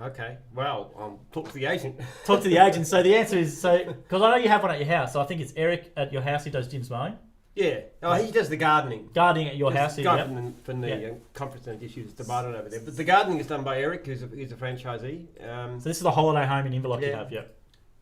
Okay. Well, talk to the agent. Talk to the agent. So the answer is because I know you have one at your house. So I think it's Eric at your house who does Jim's mowing. Yeah. Oh, he does the gardening. Gardening at your house. Gardening from the conference and issues department over there. But the gardening is done by Eric, who's a franchisee. So this is the holiday home in Inverloch you have,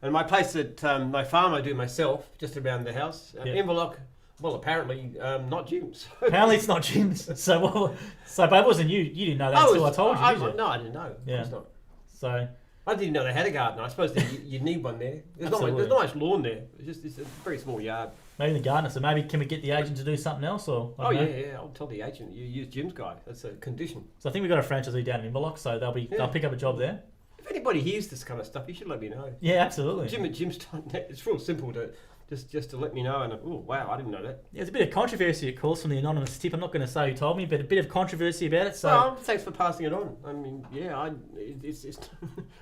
And my place at my farm I do myself, just around the house. Inverloch, well, apparently not Jim's. Apparently it's not Jim's. But it wasn't you. You didn't know that until I told you, did you? No, I didn't know. Yeah. Of course not. So I didn't know they had a garden. I suppose you'd need one there. There's not much lawn there. It's a very small yard. Maybe the gardener. So maybe can we get the agent to do something else? Or I'll tell the agent you use Jim's guy. That's a condition. So I think we've got a franchisee down in Inverloch, so they'll pick up a job there. If anybody hears this kind of stuff, you should let me know. Yeah, absolutely. Jim's it's real simple to just to let me know. And oh wow, I didn't know that. Yeah, there's a bit of controversy, of course, from the anonymous tip. I'm not going to say who told me, but a bit of controversy about it. So well, thanks for passing it on. I mean, it's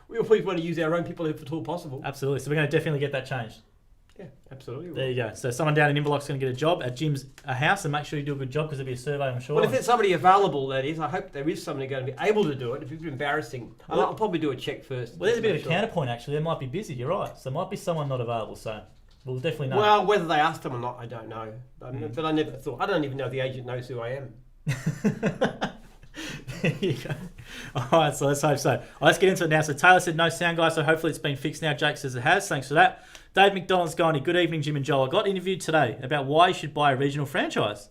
we always want to use our own people if at all possible. Absolutely. So we're going to definitely get that changed. Yeah, absolutely. There you go. So someone down in Inverloch's going to get a job at Jim's house, and make sure you do a good job because there'll be a survey, I'm sure. Well, if there's somebody available, that is, I hope there is somebody going to be able to do it. If it's embarrassing, I'll probably do a check first. Well, there's a bit of a counterpoint actually. They might be busy. You're right. So there might be someone not available. So we'll definitely know. Well, whether they asked them or not, I don't know. But I never thought. I don't even know if the agent knows who I am. There you go. All right, so let's hope so. Let's get into it now. So Taylor said no sound, guys, so hopefully it's been fixed now. Jake says it has. Thanks for that. Dave McDonald's going, good evening, Jim and Joel. I got interviewed today about why you should buy a regional franchise.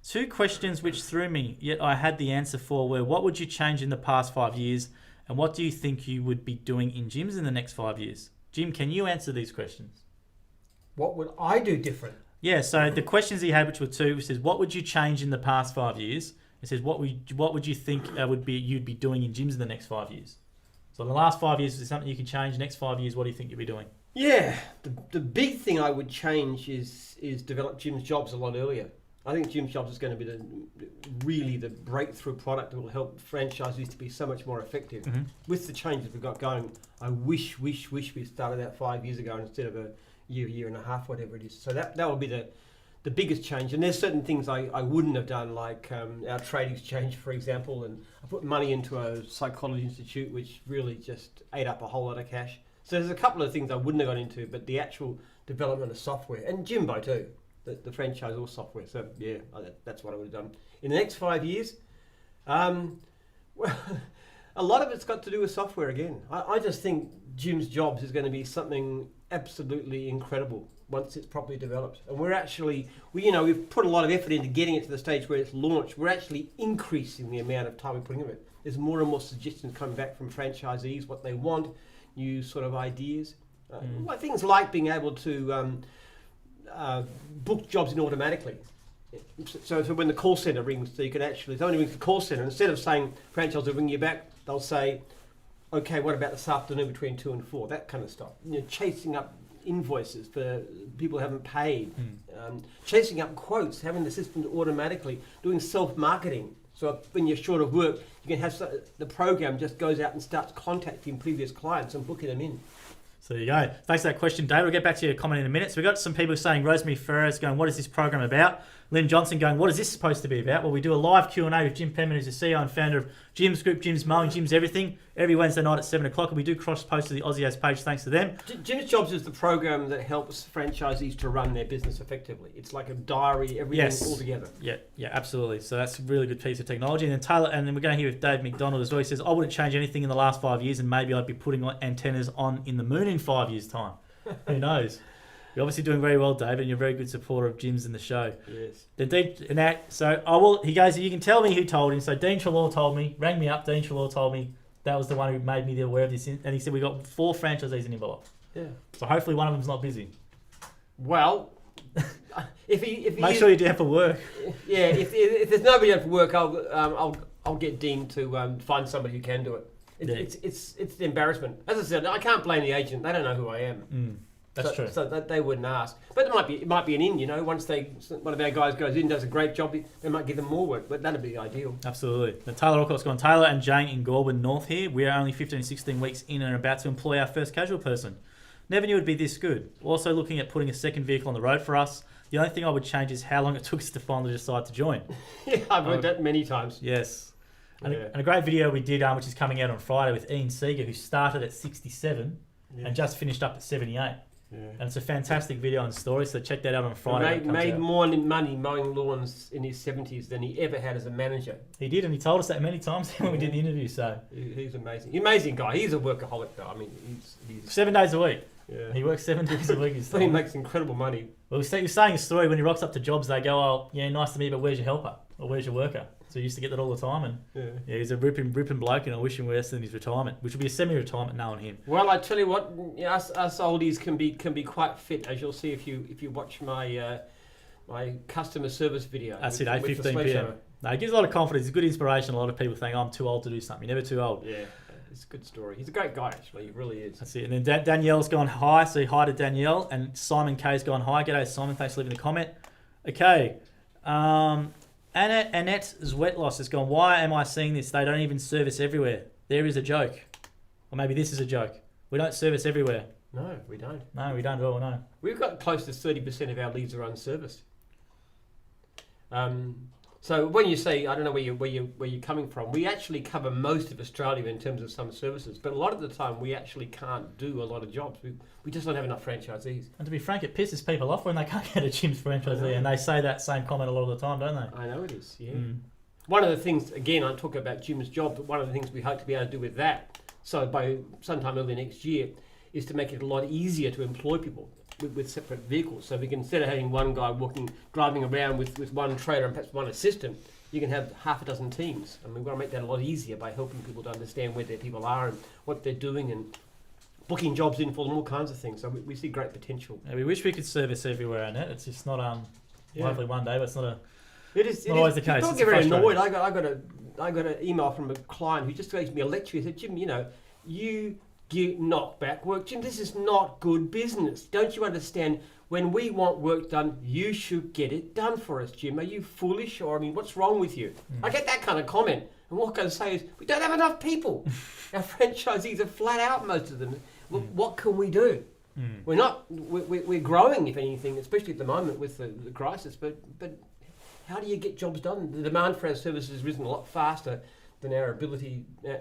Two questions which threw me, yet I had the answer for were, what would you change in the past 5 years? And what do you think you would be doing in gyms in the next 5 years? Jim, can you answer these questions? What would I do different? Yeah, so the questions he had, which were two, says, what would you change in the past 5 years? It says, what would you think you'd be doing in gyms in the next 5 years? So in the last 5 years, is there something you can change? Next 5 years, what do you think you'll be doing? Yeah, the big thing I would change is develop Jim's Jobs a lot earlier. I think Jim's Jobs is going to be really the breakthrough product that will help franchisees to be so much more effective. Mm-hmm. With the changes we've got going, I wish we started that 5 years ago instead of a year and a half, whatever it is. So that would be the biggest change. And there's certain things I wouldn't have done, like our trade exchange, for example, and I put money into a psychology institute, which really just ate up a whole lot of cash. So there's a couple of things I wouldn't have gone into, but the actual development of software, and Jimbo too, the franchise or software. So yeah, that's what I would have done. In the next 5 years, well, a lot of it's got to do with software again. I just think Jim's Jobs is going to be something absolutely incredible once it's properly developed. And we've put a lot of effort into getting it to the stage where it's launched. We're actually increasing the amount of time we're putting into it. There's more and more suggestions coming back from franchisees, what they want, new sort of ideas. Things like being able to book jobs in automatically. So when the call centre rings, so you can actually, if somebody rings the call centre, instead of saying franchise will ring you back, they'll say, okay, what about this afternoon between 2 and 4? That kind of stuff. Chasing up invoices for people who haven't paid, chasing up quotes, having the system automatically doing self-marketing. So when you're short of work, you can have the program just goes out and starts contacting previous clients and booking them in. So there you go. Thanks for that question, Dave. We'll get back to your comment in a minute. So we've got some people saying, Rosemary Ferris going, what is this program about? Lynn Johnson going, what is this supposed to be about? Well, we do a live Q&A with Jim Penman, who's the CEO and founder of Jim's Group, Jim's Mowing, Jim's Everything, every Wednesday night at 7 o'clock. And we do cross-post to the Aussie As page, thanks to them. Jim's Jobs is the program that helps franchisees to run their business effectively. It's like a diary, everything all together. Yeah, absolutely. So that's a really good piece of technology. And then Taylor, and then we're going to hear with Dave McDonald as well. He says, I wouldn't change anything in the last 5 years, and maybe I'd be putting antennas on in the moon in 5 years' time. Who knows? You're obviously doing very well, David, and you're a very good supporter of Jim's in the show. Yes. So I will. He goes, you can tell me who told him. So Dean Trelaw told me, rang me up. Dean Trelaw told me that was the one who made me aware of this. And he said we got 4 franchisees in Inverloch. Yeah. So hopefully one of them's not busy. Well, if make sure you're down for work. Yeah. If there's nobody down for work, I'll get Dean to find somebody who can do it. It's the embarrassment. As I said, I can't blame the agent. They don't know who I am. That's true. So that they wouldn't ask. But it might be an in, once one of our guys goes in, does a great job, they might give them more work, but that'd be ideal. Absolutely. Now, Taylor Alcott's gone, Taylor and Jane in Goulburn North here. We are only 15 and 16 weeks in and about to employ our first casual person. Never knew it'd be this good. Also looking at putting a second vehicle on the road for us. The only thing I would change is how long it took us to finally decide to join. Yeah, I've heard that many times. Yes. And a great video we did, which is coming out on Friday, with Ian Seeger, who started at 67 and just finished up at 78. Yeah. And it's a fantastic video and story, so check that out on Friday. Made more money mowing lawns in his 70s than he ever had as a manager. He did, and he told us that many times when we did the interview. So he's amazing. Amazing guy. He's a workaholic, though. I mean, he's 7 days a week. Yeah. He works 7 days a week. He makes incredible money. Well, you're saying a story when he rocks up to jobs, they go, "Oh, yeah, nice to meet you, but where's your helper? Or where's your worker?" So he used to get that all the time, and he's a ripping bloke, and I wish him worse than his retirement, which will be a semi-retirement knowing him. Well, I tell you what, us oldies can be quite fit, as you'll see if you watch my my customer service video. That's it, 8:15 p.m. No, it gives a lot of confidence. It's good inspiration. A lot of people think, "I'm too old to do something." You're never too old. Yeah. It's a good story. He's a great guy, actually. He really is. That's it. And then Danielle's gone hi. So hi to Danielle. And Simon K's gone hi. G'day, Simon. Thanks for leaving the comment. Okay. Annette's wet loss has gone, why am I seeing this? They don't even service everywhere. There is a joke. Or maybe this is a joke. We don't service everywhere. No, we don't. No, we don't at all, no. We've got close to 30% of our leads are unserviced. So when you say, I don't know where you're coming from, we actually cover most of Australia in terms of some services, but a lot of the time we actually can't do a lot of jobs. We just don't have enough franchisees. And to be frank, it pisses people off when they can't get a Jim's franchisee, and they say that same comment a lot of the time, don't they? I know it is, yeah. One of the things, again, I talk about Jim's job, but one of the things we hope to be able to do with that, so by sometime early next year, is to make it a lot easier to employ people with separate vehicles. So we can, instead of having one guy driving around with one trailer and perhaps one assistant, you can have half a dozen teams. And we want to make that a lot easier by helping people to understand where their people are and what they're doing and booking jobs in for them, all kinds of things. So we see great potential. Yeah, we wish we could service everywhere, Annette. It's just not, hopefully one day, but it's not always the case. Don't get very annoyed. I got an email from a client who just gave me a lecture. He said, "Jim, you get knocked back work. Jim, this is not good business. Don't you understand? When we want work done, you should get it done for us, Jim. Are you foolish? Or, I mean, what's wrong with you?" I get that kind of comment. And what I can say is, we don't have enough people. Our franchisees are flat out, most of them. What can we do? We're growing, if anything, especially at the moment with the crisis. But how do you get jobs done? The demand for our services has risen a lot faster than our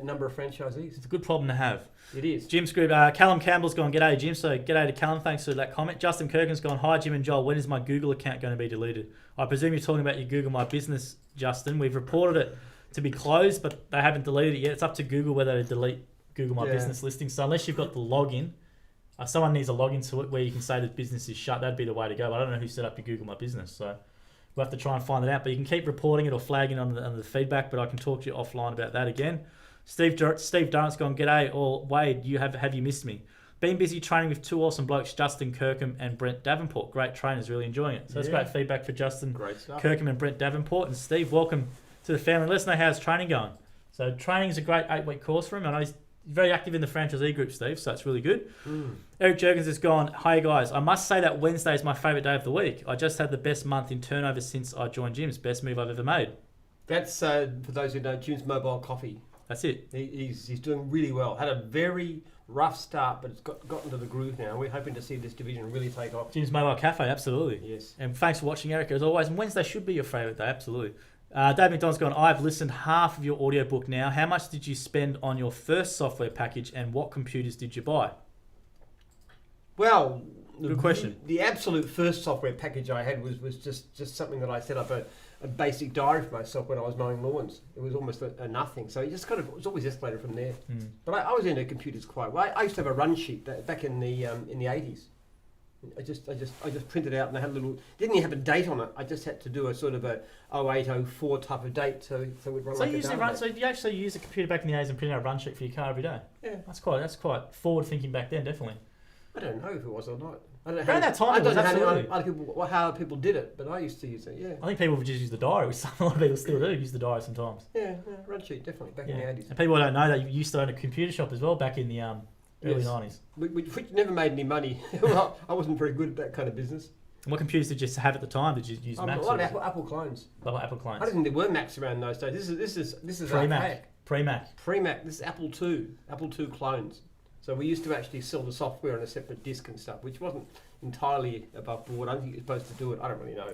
number of franchisees. It's a good problem to have. It is. Jim's group, Callum Campbell's gone, "G'day, Jim." So g'day to Callum, thanks for that comment. Justin Kirkin's gone, "Hi, Jim and Joel. When is my Google account going to be deleted?" I presume you're talking about your Google My Business, Justin. We've reported it to be closed, but they haven't deleted it yet. It's up to Google whether to delete Google My Business listings. So unless you've got the login, someone needs a login to it where you can say the business is shut. That'd be the way to go. But I don't know who set up your Google My Business, so we'll have to try and find it out. But you can keep reporting it or flagging on the feedback, but I can talk to you offline about that again. Steve Durrant's gone, "G'day," or "Wade, have you missed me? Been busy training with two awesome blokes, Justin Kirkham and Brent Davenport. Great trainers, really enjoying it." So that's great feedback for Justin Kirkham and Brent Davenport. And Steve, welcome to the family. Let us know how's training going. So training is a great 8-week course for him. I know he's very active in the franchisee group, Steve, so it's really good. Eric Jurgens has gone, "Hi guys, I must say that Wednesday is my favourite day of the week. I just had the best month in turnover since I joined Jim's. Best move I've ever made." That's, for those who know, Jim's Mobile Coffee. That's it. He's doing really well. Had a very rough start, but it's gotten to the groove now. We're hoping to see this division really take off. Jim's Mobile Cafe, absolutely. Yes. And thanks for watching, Eric, as always. And Wednesday should be your favourite day, absolutely. Dave McDonald's gone, "I've listened half of your audiobook now. How much did you spend on your first software package and what computers did you buy?" Well, good question. The absolute first software package I had was just something that I set up a basic diary for myself when I was mowing lawns. It was almost a nothing. So it just it was always escalated from there. But I was into computers quite well. I used to have a run sheet back in the 80s. I just printed out and I had a little, didn't even have a date on it. I just had to do a sort of a 0804 type of date, so it would run. So you actually use a computer back in the 80s and print out a run sheet for your car every day. Yeah, that's quite forward thinking back then, definitely. I don't know if it was or not. I don't know how people did it, but I used to use it. Yeah, I think people would just use the diary, which a lot of people still do. Use the diary sometimes. Yeah, run sheet definitely back in the 80s. And people don't know that you used to own a computer shop as well back in the early 90s. Which never made any money. Well, I wasn't very good at that kind of business. And what computers did you have at the time? Did you use Macs? A lot of Apple clones. Apple clones. I didn't think there were Macs around those days. This is pre-Mac. Pre-Mac. This is Apple II clones. So we used to actually sell the software on a separate disk and stuff, which wasn't entirely above board. I don't think you're supposed to do it. I don't really know.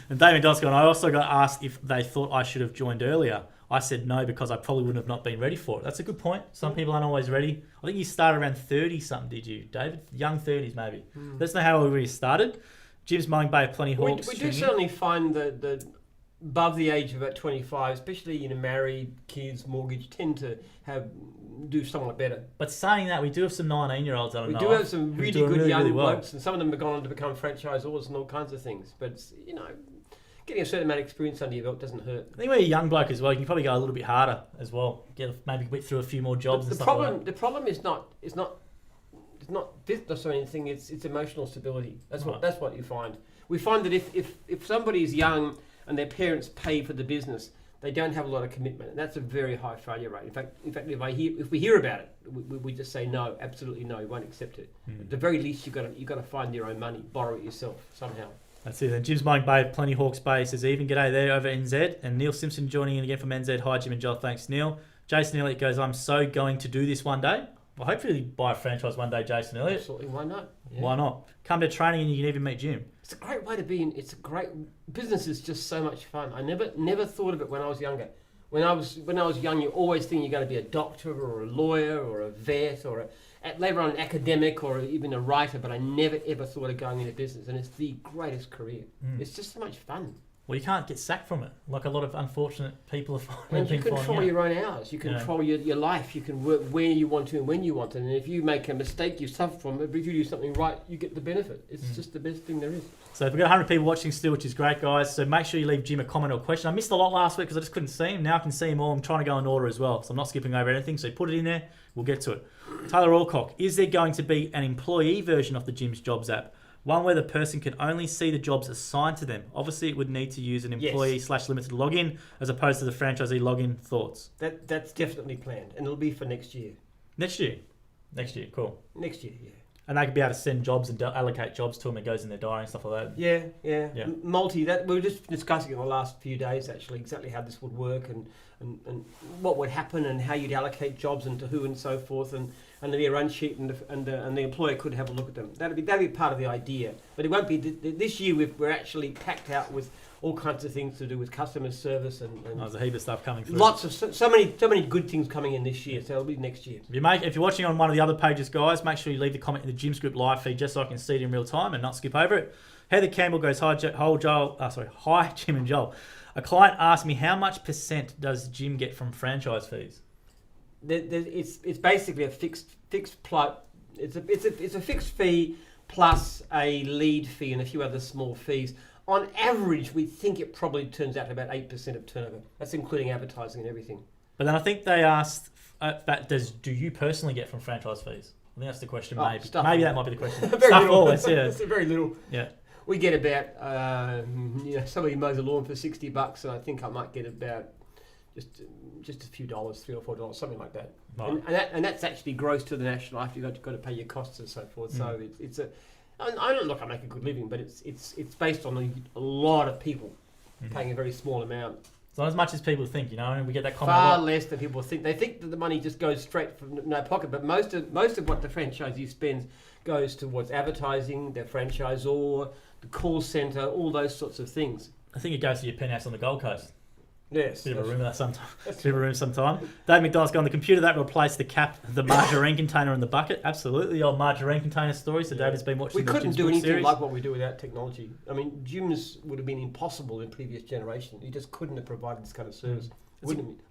And Damien Doscon, I also got asked if they thought I should have joined earlier. I said no because I probably wouldn't have not been ready for it. That's a good point. Some people aren't always ready. I think you started around 30-something, did you, David? Young 30s, maybe. Let's know how we started. Jim's Mowing Bay, plenty hawks. We do certainly find that above the age of about 25, especially married, kids, mortgage, tend to do somewhat better. But saying that, we do have some 19-year-olds. I don't know. We do have some really good young well. blokes, and some of them have gone on to become franchisors and all kinds of things. But getting a certain amount of experience under your belt doesn't hurt. I think when you're a young bloke as well, you can probably go a little bit harder as well. Maybe whip through a few more jobs. The problem is not business or anything. It's emotional stability. That's what you find. We find that if somebody is young and their parents pay for the business, they don't have a lot of commitment, and that's a very high failure rate. In fact, if we hear about it, we just say no, absolutely no, we won't accept it. At the very least, you've got to find your own money, borrow it yourself somehow. That's it. And Jim's Mowing Bay, plenty Hawke's Bay says even g'day there over NZ, and Neil Simpson joining in again from NZ. Hi Jim and Joel, thanks Neil. Jason Elliott goes, I'm so going to do this one day. Well, hopefully buy a franchise one day, Jason Elliott. Absolutely, why not? Yeah. Why not? Come to training and you can even meet Jim. It's a great way to be in. It's a great business. Is just so much fun. I never thought of it when I was younger. When I was young, you always think you're going to be a doctor or a lawyer or a vet or later on an academic or even a writer. But I never ever thought of going into business, and it's the greatest career. It's just so much fun. Well, you can't get sacked from it, like a lot of unfortunate people are finding. And you control your own hours. You control your life. You can work where you want to and when you want to. And if you make a mistake, you suffer from it. But if you do something right, you get the benefit. It's just the best thing there is. So we've got 100 people watching still, which is great, guys. So make sure you leave Jim a comment or a question. I missed a lot last week because I just couldn't see him. Now I can see him all. I'm trying to go in order as well, so I'm not skipping over anything. So put it in there. We'll get to it. Tyler Alcock, is there going to be an employee version of the Jim's Jobs app? One where the person can only see the jobs assigned to them. Obviously, it would need to use an employee/limited login as opposed to the franchisee login. Thoughts? That's definitely planned, and it'll be for next year. Next year, cool. Next year, yeah. And they could be able to send jobs and allocate jobs to them. It goes in their diary and stuff like that. Yeah. Multi. That we were just discussing in the last few days actually exactly how this would work and what would happen and how you'd allocate jobs and to who and so forth and there'd be a run sheet and the employer could have a look at them. That'd be part of the idea. But it won't be this year. We're actually packed out with all kinds of things to do with customer service and there's a heap of stuff coming through. Lots of so many good things coming in this year. So it'll be next year. If you're watching on one of the other pages, guys, make sure you leave the comment in the Jim's Group live feed just so I can see it in real time and not skip over it. Heather Campbell goes, hi Jim and Joel. A client asked me how much % does Jim get from franchise fees? It's basically a fixed plot. It's a fixed fee plus a lead fee and a few other small fees. On average, we think it probably turns out to about 8% of turnover. That's including advertising and everything. But then I think they asked do you personally get from franchise fees? I think that's the question. Maybe that might be the question. Stuff always, yeah. It's very little. Yeah. We get about somebody mows a lawn for $60, and I think I might get about just a few dollars, $3 or $4, something like that. Right. And that's actually gross to the national after you've got to pay your costs and so forth. So it's a. I don't look. I make a good living, but it's based on a lot of people paying a very small amount. It's not as much as people think, and we get that comment. Far less than people think. They think that the money just goes straight from no pocket, but most of what the franchisee spends goes towards advertising, their franchisor, the call centre, all those sorts of things. I think it goes to your penthouse on the Gold Coast. Yes. Bit of a room that sometimes. Bit of a room sometime. Dave McDonald's gone, the computer that replaced the margarine container in the bucket. Absolutely, the old margarine container story. So David's been watching. We couldn't Jim's do anything series. like what we do without technology. I mean, Jim's would have been impossible in previous generations. He just couldn't have provided this kind of service.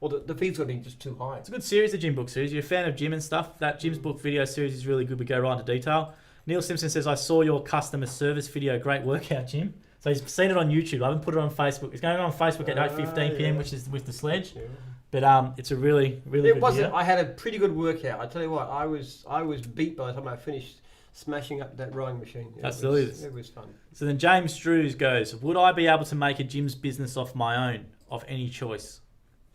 Or the fees would have been just too high. It's a good series, the Jim book series. You're a fan of Jim and stuff. That Jim's book video series is really good. We go right into detail. Neil Simpson says, I saw your customer service video. Great workout, Jim. So he's seen it on YouTube. I haven't put it on Facebook. It's going on Facebook at 8:15 p.m, which is with the sledge. Yeah. But it's a really good video. I had a pretty good workout. I tell you what, I was beat by the time I finished smashing up that rowing machine. It was fun. So then James Drews goes, would I be able to make a Jim's business off my own, of any choice? ?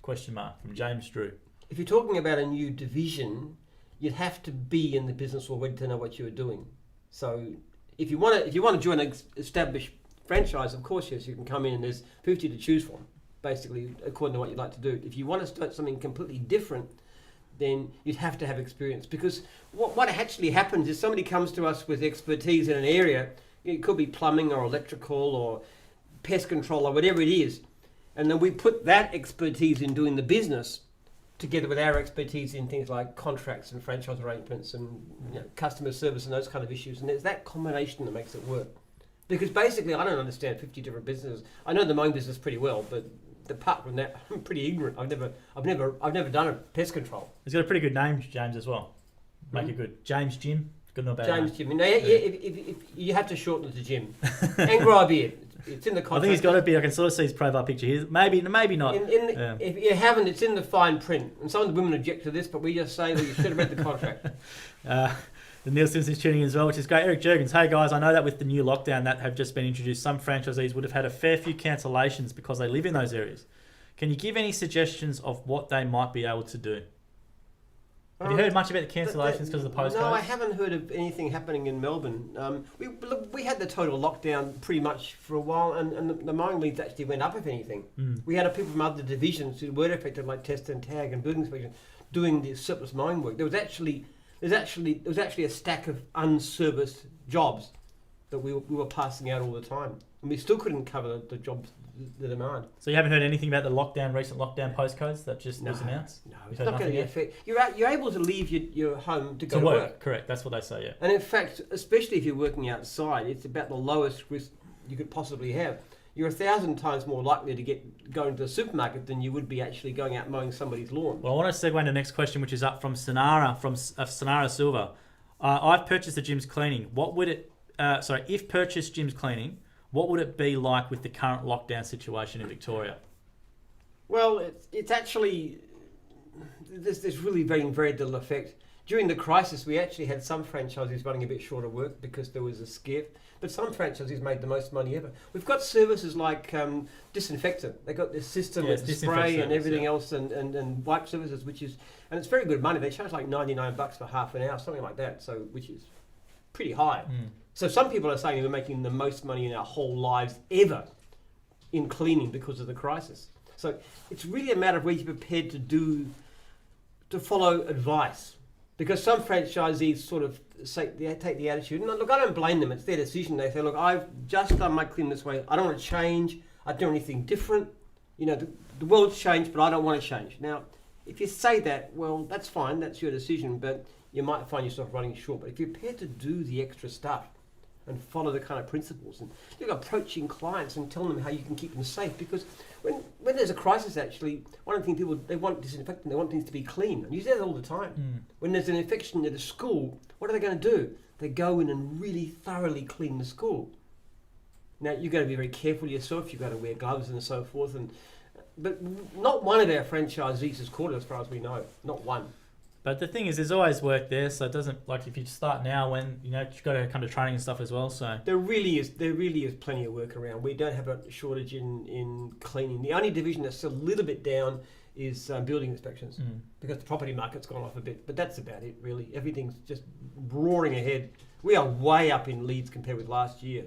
From James Drew. If you're talking about a new division, you'd have to be in the business already to know what you were doing. So if you want to join an established franchise, of course, yes, you can come in and there's 50 to choose from, basically, according to what you'd like to do. If you want to start something completely different, then you'd have to have experience. Because what actually happens is somebody comes to us with expertise in an area. It could be plumbing or electrical or pest control or whatever it is. And then we put that expertise in doing the business together with our expertise in things like contracts and franchise arrangements and customer service and those kind of issues. And it's that combination that makes it work. Because basically, I don't understand 50 different businesses. I know the mowing business pretty well, but apart from that, I'm pretty ignorant. I've never done a pest control. He's got a pretty good name, James, as well. Make it good. James Jim. Good or bad James name. Jim. Now, if you have to shorten it to Jim and grow a beard. It's in the contract. I think he's got a beard. I can sort of see his profile picture here. Maybe not. If you haven't, it's in the fine print. And some of the women object to this, but we just say that you should have read the contract. The Neil Simpson's tuning in as well, which is great. Eric Jurgens, hey guys, I know that with the new lockdown that have just been introduced, some franchisees would have had a fair few cancellations because they live in those areas. Can you give any suggestions of what they might be able to do? Have you heard much about the cancellations because of the postcodes? No, I haven't heard of anything happening in Melbourne. We had the total lockdown pretty much for a while, and the mowing leads actually went up, if anything. We had people from other divisions who were affected, like Test and Tag and Building Inspection, doing the surplus mowing work. There was actually a stack of unserviced jobs that we were passing out all the time, and we still couldn't cover the jobs, the demand. So you haven't heard anything about the recent lockdown postcodes that just was announced? No, it's not going to affect. You're able to leave your home to go to work. Correct, that's what they say, yeah. And in fact, especially if you're working outside, it's about the lowest risk you could possibly have. You're 1,000 times more likely to get going to the supermarket than you would be actually going out mowing somebody's lawn. Well, I want to segue into the next question, which is up from Sonara, Sonara Silva. I've purchased the Jim's cleaning. What would it? If purchased Jim's cleaning, what would it be like with the current lockdown situation in Victoria? Well, it's actually there's really very little effect. During the crisis, we actually had some franchisees running a bit short of work because there was a scare. But some franchisees made the most money ever. We've got services like disinfectant. They've got this system with spray and everything else and wipe services, and it's very good money. They charge like $99 for half an hour, something like that, so which is pretty high. So some people are saying we're making the most money in our whole lives ever in cleaning because of the crisis. So it's really a matter of whether you're prepared to follow advice. Because some franchisees sort of they take the attitude, and look, I don't blame them, it's their decision. They say, look, I've just done my cleaning this way, I don't want to change, I don't do anything different. The world's changed, but I don't want to change. Now, if you say that, well, that's fine, that's your decision, but you might find yourself running short. But if you're prepared to do the extra stuff and follow the kind of principles, and you're approaching clients and telling them how you can keep them safe, because when there's a crisis, actually, one of the things people, they want disinfectant, they want things to be clean. And you say that all the time. When there's an infection at a school, what are they going to do? They go in and really thoroughly clean the school. Now, you've got to be very careful yourself, you've got to wear gloves and so forth, but not one of our franchisees has caught it as far as we know, not one. But the thing is, there's always work there, so it doesn't, like if you start now when, you've got to come to training and stuff as well, so. There really is plenty of work around. We don't have a shortage in cleaning. The only division that's still a little bit down is building inspections, because the property market's gone off a bit, but that's about it really. Everything's just roaring ahead. We are way up in leads compared with last year.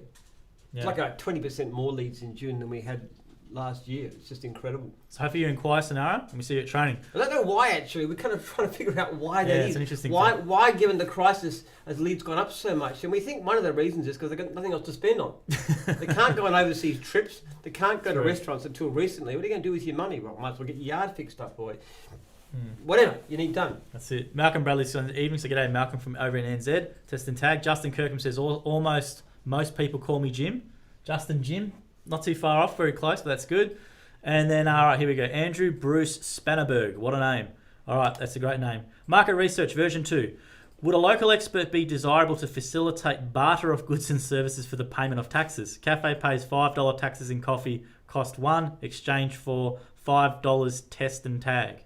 Yeah. It's like 20% more leads in June than we had last year. It's just incredible. So hopefully you inquire, Sonara, and we see you at training. I don't know why, actually. We're kind of trying to figure out why that is. It's an interesting thing. Why, given the crisis, has leads gone up so much? And we think one of the reasons is because they've got nothing else to spend on. They can't go on overseas trips. They can't go to restaurants until recently. What are you going to do with your money? Well, might as well get your yard fixed up, boy. Whatever you need done. That's it. Malcolm Bradley's on the evening, so g'day Malcolm from over in NZ. Test and tag. Justin Kirkham says almost most people call me Jim. Justin Jim, not too far off, very close, but that's good. And then, all right, here we go. Andrew Bruce Spannerberg. What a name. All right, that's a great name. Market research, version 2. Would a local expert be desirable to facilitate barter of goods and services for the payment of taxes? Cafe pays $5 taxes in coffee, cost $1, exchange for $5 test and tag.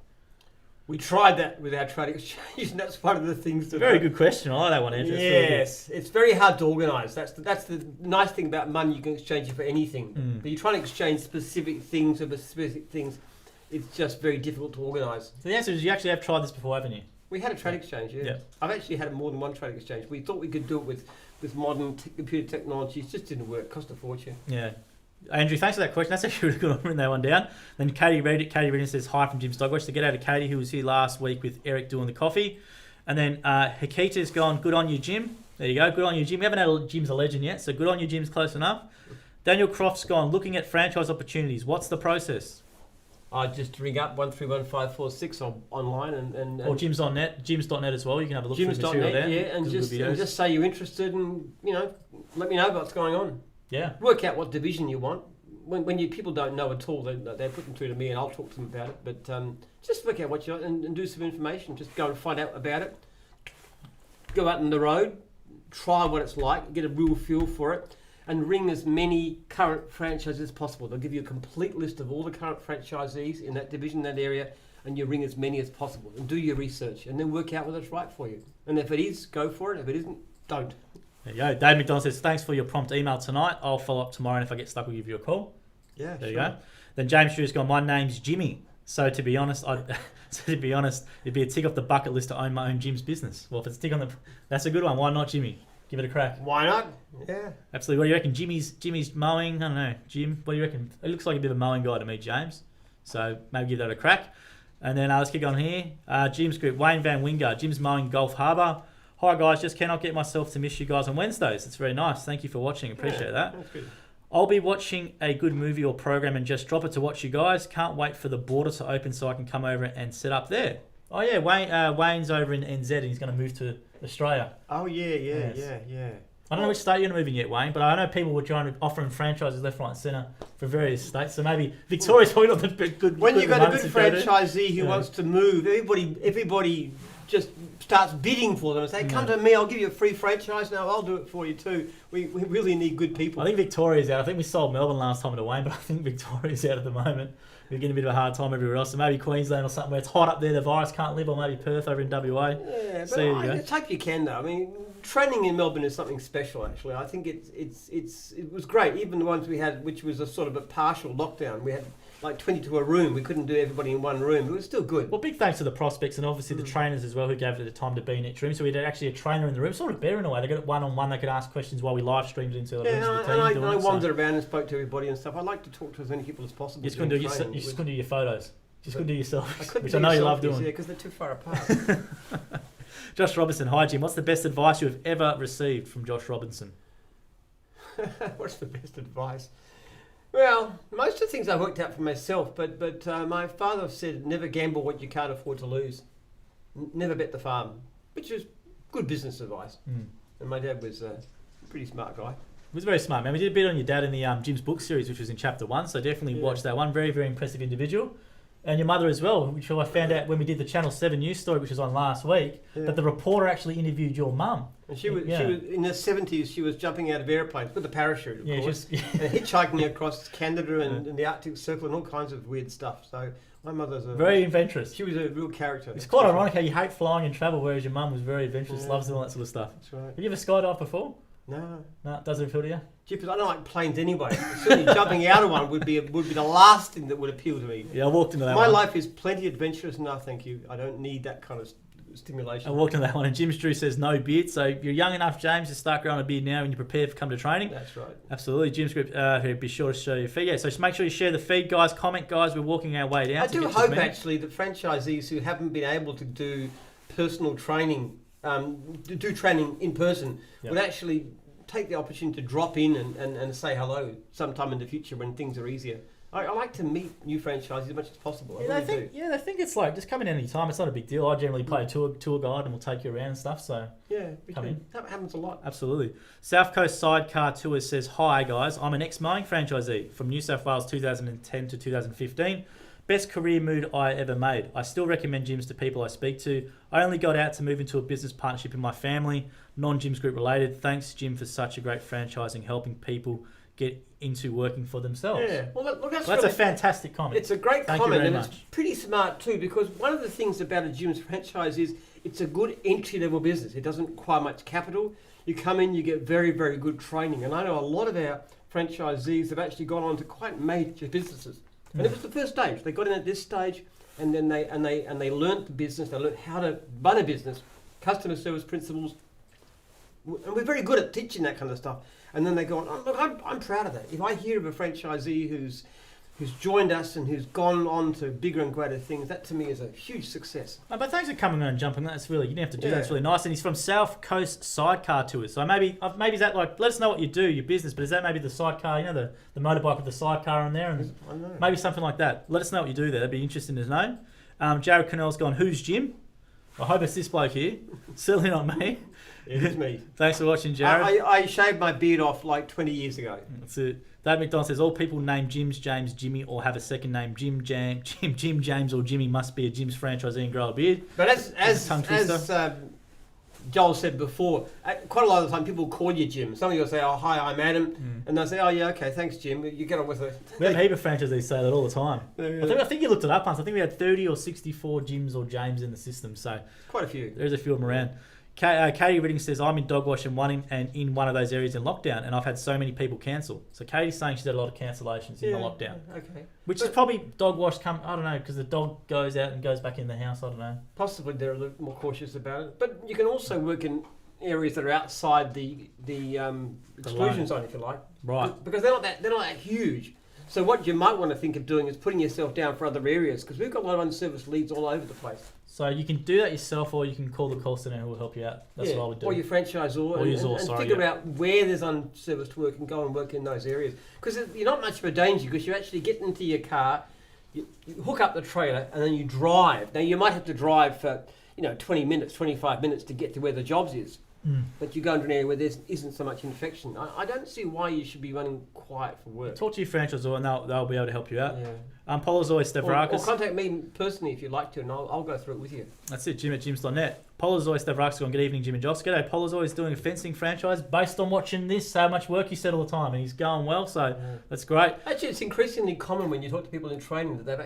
We tried that with our trade exchange, and that's one of the things. Very good question. I like that one, Andrew. Yes, it's very hard to organise. That's the nice thing about money. You can exchange it for anything. But you try to exchange specific things over specific things. It's just very difficult to organise. So the answer is you actually have tried this before, haven't you? We had a trade exchange, yeah. I've actually had more than one trade exchange. We thought we could do it with modern computer technology. It just didn't work. Cost a fortune. Yeah. Andrew, thanks for that question. That's actually really good. I'm writing that one down. Then Katie Reading says hi from Jim's Dogwatch. So get out to Katie, who was here last week with Eric doing the coffee. And then Hikita's gone, good on you, Jim. There you go, good on you, Jim. We haven't had Jim's a legend yet, so good on you, Jim's close enough. Daniel Croft's gone, looking at franchise opportunities. What's the process? I just ring up 131546 online and Or Jim's.net, Jims.net as well. You can have a look through the material there. Yeah, and just say you're interested and, let me know what's going on. Yeah. Work out what division you want. When people don't know at all, they put them through to me and I'll talk to them about it. But just work out what you want and do some information. Just go and find out about it. Go out on the road, try what it's like, get a real feel for it, and ring as many current franchises as possible. They'll give you a complete list of all the current franchisees in that division, that area, and you ring as many as possible and do your research and then work out whether it's right for you. And if it is, go for it. If it isn't, don't. There you go. Dave McDonald says, thanks for your prompt email tonight. I'll follow up tomorrow, and if I get stuck, we'll give you a call. Yeah, there you go. Then James Drew's gone, my name's Jimmy. So to be honest, it'd be a tick off the bucket list to own my own Jim's business. Well, if it's a tick on that's a good one. Why not, Jimmy? Give it a crack. Why not? Yeah. Absolutely. What do you reckon? Jimmy's mowing. I don't know. Jim, what do you reckon? It looks like a bit of a mowing guy to me, James. So maybe give that a crack. And then let's kick on here. Jim's group, Wayne Van Wingard. Jim's mowing Gulf Harbour. Hi guys, just cannot get myself to miss you guys on Wednesdays. It's very nice. Thank you for watching. Appreciate that. That's good. I'll be watching a good movie or program and just drop it to watch you guys. Can't wait for the border to open so I can come over and set up there. Oh yeah, Wayne's over in NZ and he's going to move to Australia. Oh yeah. I don't know which state you're moving yet, Wayne, but I know people were trying to offer him franchises left, right, and centre for various states. So maybe Victoria's probably not the good. When you've got a good franchisee who wants to move, everybody just starts bidding for them and say, "Come to me, I'll give you a free franchise." No, I'll do it for you too. We really need good people. I think Victoria's out. I think we sold Melbourne last time to Wayne, but I think Victoria's out at the moment. We're getting a bit of a hard time everywhere else. So maybe Queensland or something where it's hot up there, the virus can't live, or maybe Perth over in WA. Yeah, but I hope you can though. I mean, training in Melbourne is something special actually. I think it was great. Even the ones we had, which was a sort of a partial lockdown, we had like 20 to a room. We couldn't do everybody in one room. It was still good. Well, big thanks to the prospects and obviously the trainers as well who gave it the time to be in each room. So we had actually a trainer in the room, sort of better in a way. They got it one-on-one. They could ask questions while we live streamed into the rooms of the team. I wandered around and spoke to everybody and stuff. I like to talk to as many people as possible. You just couldn't do your photos. Just couldn't do yourself, which I know you love doing. Yeah, because they're too far apart. Josh Robinson, hi Jim. What's the best advice you have ever received from Josh Robinson? What's the best advice? Well, most of the things I worked out for myself, but my father said never gamble what you can't afford to lose. Never bet the farm, which is good business advice. And my dad was a pretty smart guy. He was very smart, man. We did a bit on your dad in the Jim's book series, which was in chapter 1, so definitely watch that one. Very, very impressive individual. And your mother as well, which I found out when we did the Channel 7 news story, which was on last week, that the reporter actually interviewed your mum. And she was in her 70s, she was jumping out of airplanes with a parachute, of course, and hitchhiking across Canada and the Arctic Circle and all kinds of weird stuff. So my mother's very adventurous. She was a real character. It's quite ironic how you hate flying and travel, whereas your mum was very adventurous, loves all that sort of stuff. That's right. Have you ever skydived before? No. No, it doesn't appeal to you? Jeepers, I don't like planes anyway. Certainly jumping out of one would be the last thing that would appeal to me. Yeah, I walked into that My one. life is plenty adventurous enough, thank you. I don't need that kind of stimulation. I walked into that one, and Jim Drew says no beard. So you're young enough, James, to start growing a beard now and you're prepared for come to training. That's right. Absolutely. Jim's group, be sure to show your feed. Yeah, so just make sure you share the feed, guys. Comment, guys. We're walking our way down. I do hope, actually, that franchisees who haven't been able to do personal training, do training in person, would actually take the opportunity to drop in and say hello sometime in the future when things are easier. I like to meet new franchisees as much as possible. I think it's like just come in any time. It's not a big deal. I generally play a tour guide and we'll take you around and stuff. So come in. That happens a lot. Absolutely. South Coast Sidecar Tours says, hi guys, I'm an ex-Mowing franchisee from New South Wales 2010 to 2015. Best career move I ever made. I still recommend gyms to people I speak to. I only got out to move into a business partnership in my family, non-gyms group related. Thanks, Jim, for such a great franchising, helping people get into working for themselves. Yeah, well, look, that's a fantastic comment. It's a great comment, and it's pretty smart too, because one of the things about a gym's franchise is it's a good entry-level business. It doesn't require much capital. You come in, you get very, very good training, and I know a lot of our franchisees have actually gone on to quite major businesses. And it was the first stage. They got in at this stage, and then they learnt the business. They learnt how to run a business, customer service principles, and we're very good at teaching that kind of stuff. And then they go on. Oh, look, I'm proud of that. If I hear of a franchisee who's who's joined us and who's gone on to bigger and greater things. That to me is a huge success. Oh, but thanks for coming on and jumping. That's really, you didn't have to do that. Yeah. It's really nice. And he's from South Coast Sidecar Tours. So maybe is that like, let us know what you do, your business, but is that maybe the sidecar, the motorbike with the sidecar on there? And I know. maybe something like that. Let us know what you do there. That'd be interesting to know. Jared Connell's gone, who's Jim? I hope it's this bloke here. Certainly not me. It is me. Thanks for watching, Jared. I shaved my beard off like 20 years ago. That's it. Dave McDonald says all people named Jims, James, Jimmy, or have a second name Jim, James, or Jimmy must be a Jim's franchisee and grow a beard. But as Joel said before, quite a lot of the time people call you Jim. Some of you will say, "Oh, hi, I'm Adam," and they'll say, "Oh, yeah, okay, thanks, Jim." You get on with it. We have a heap of franchisees say that all the time. Yeah. I think you looked it up once. I think we had 30 or 64 Jims or James in the system, so Quite a few. there's a few of them around. Katie Reading says, I'm in Dogwash and in one of those areas in lockdown, and I've had so many people cancel. So Katie's saying she's had a lot of cancellations in the lockdown. Okay. Which is probably Dogwash I don't know, because the dog goes out and goes back in the house, I don't know. Possibly they're a little more cautious about it. But you can also work in areas that are outside the exclusion zone, if you like. Right. Because they're not that huge. So what you might want to think of doing is putting yourself down for other areas, because we've got a lot of unserviced leads all over the place. So you can do that yourself, or you can call the call centre who will help you out. That's what I would do. Or your franchisor, and figure out where there's unserviced work and go and work in those areas. Because you're not much of a danger, because you actually get into your car, you hook up the trailer, and then you drive. Now you might have to drive for 20 minutes, 25 minutes to get to where the jobs is. But you go into an area where there isn't so much infection. I don't see why you should be running quiet for work. Talk to your franchisor and they'll be able to help you out. Yeah. Polozoy Stavrakis. Or contact me personally if you'd like to, and I'll go through it with you. That's it, Jim at jims.net. Polozoy Stavrakis going, good evening, Jim and Josh. G'day, Polozoy is doing a fencing franchise based on watching this, so much work you said all the time, and he's going well, so that's great. Actually, it's increasingly common when you talk to people in training that they've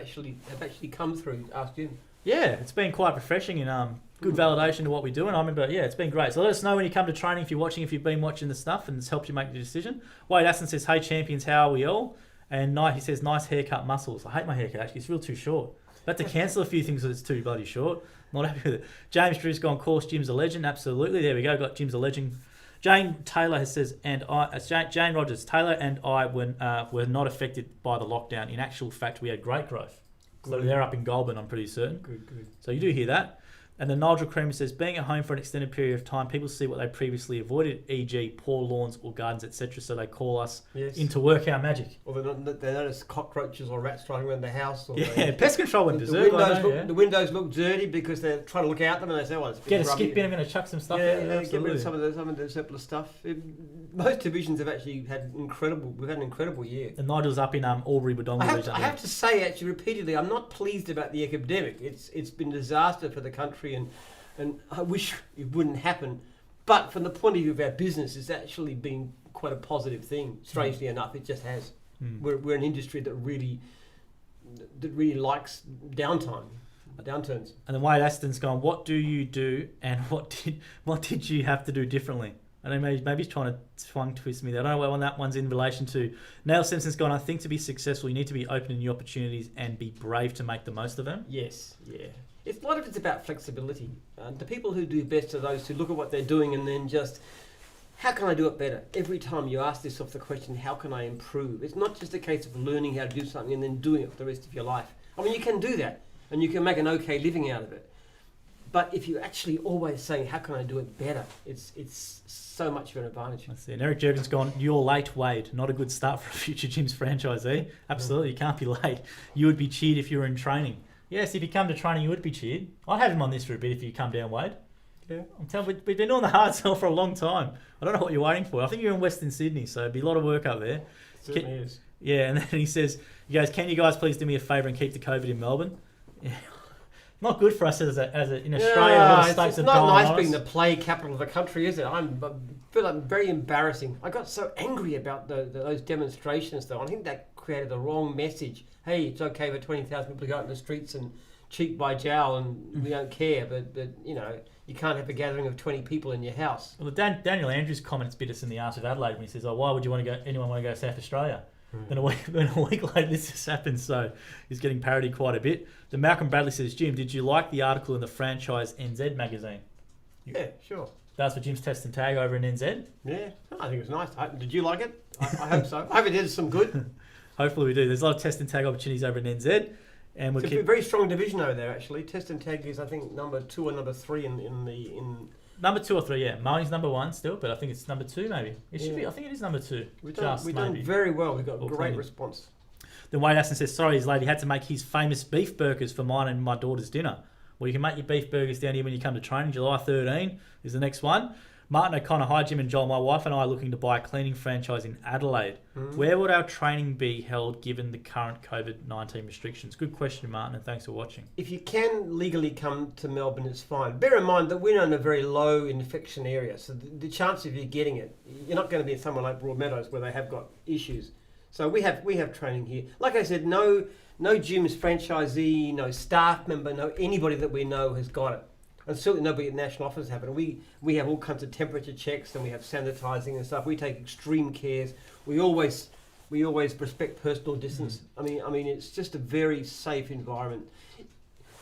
actually come through Ask Jim. Yeah, it's been quite refreshing and good validation to what we do. And I remember, it's been great. So let us know when you come to training if you've been watching the stuff and it's helped you make the decision. Wade Aston says, hey champions, how are we all? And Knight, he says, nice haircut muscles. I hate my haircut actually, it's real too short. I had to cancel a few things because it's too bloody short. Not happy with it. James Drew's gone, course, Jim's a legend. Absolutely, there we go, got Jim's a legend. Jane Taylor says, Jane Rogers, Taylor and I were not affected by the lockdown. In actual fact, we had great growth. So they're up in Goulburn, I'm pretty certain. Good. So you do hear that. And then Nigel Creamer says, being at home for an extended period of time, people see what they previously avoided, e.g. poor lawns or gardens, etc. So they call us in to work our magic. Or they notice cockroaches or rats running around the house. Or pest control wouldn't deserve the windows look dirty because they're trying to look out them and they say, it's get a skip bin, I'm going to chuck some stuff out. Get rid of some of the surplus stuff. Most divisions have actually had we've had an incredible year. And Nigel's up in Albury, Wodonga. I have to say, actually, repeatedly, I'm not pleased about the epidemic. It's been a disaster for the country, and I wish it wouldn't happen. But from the point of view of our business, it's actually been quite a positive thing. Strangely enough, it just has. We're an industry that really likes downturns. And then Wade Aston's gone, what do you do, and what did you have to do differently? I don't know, maybe he's trying to tongue twist me there. I don't know what that one's in relation to. Neil Simpson's gone, I think to be successful, you need to be open to new opportunities and be brave to make the most of them. Yes, yeah. A lot of it's about flexibility. The people who do best are those who look at what they're doing and then just, how can I do it better? Every time you ask yourself the question, how can I improve? It's not just a case of learning how to do something and then doing it for the rest of your life. I mean, you can do that and you can make an okay living out of it. But if you're actually always saying, how can I do it better? It's so much of an advantage. That's it. And Eric Jurgen's gone, you're late, Wade. Not a good start for a future Jim's franchisee. Absolutely, you can't be late. You would be cheered if you were in training. Yes, if you come to training, you would be cheered. I'd have him on this for a bit if you come down, Wade. Yeah. I'm telling you, we've been doing the hard sell for a long time. I don't know what you're waiting for. I think you're in Western Sydney, so it'd be a lot of work up there. It certainly is. Yeah, and then he says, can you guys please do me a favour and keep the COVID in Melbourne? Yeah. Not good for us as in Australia. A lot of states it's not nice being the play capital of the country, is it? I feel like very embarrassing. I got so angry about those demonstrations, though. I think that created the wrong message. Hey, it's okay for 20,000 people to go out in the streets and cheek by jowl, and we don't care. But you can't have a gathering of 20 people in your house. Well, Daniel Andrews' comments bit us in the arse of Adelaide when he says, why would anyone want to go to South Australia? Then a week later, this just happened, so he's getting parodied quite a bit. Then Malcolm Bradley says, Jim, did you like the article in the Franchise NZ magazine? Yeah, sure. That's for Jim's test and tag over in NZ? Yeah, I think it was nice. Did you like it? I hope so. I hope it did some good. Hopefully we do. There's a lot of test and tag opportunities over in NZ. And we'll It's a very strong division over there, actually. Test and tag is, I think, number 2 or number 3 in. Number 2 or 3, yeah. Mowing's number 1 still, but I think it's number 2 maybe. It should be. I think it is number 2. We've done very well. We've got a great response. Then Wade Aston says, sorry, his lady had to make his famous beef burgers for mine and my daughter's dinner. Well, you can make your beef burgers down here when you come to training. July 13 is the next one. Martin O'Connor, hi Jim and Joel. My wife and I are looking to buy a cleaning franchise in Adelaide. Where would our training be held given the current COVID-19 restrictions? Good question, Martin, and thanks for watching. If you can legally come to Melbourne, it's fine. Bear in mind that we're in a very low infection area, so the chance of you getting it, you're not going to be in somewhere like Broadmeadows where they have got issues. So we have training here. Like I said, no gyms franchisee, no staff member, no anybody that we know has got it. And certainly nobody at national office have it. We have all kinds of temperature checks and we have sanitising and stuff. We take extreme cares. We always respect personal distance. I mean, it's just a very safe environment.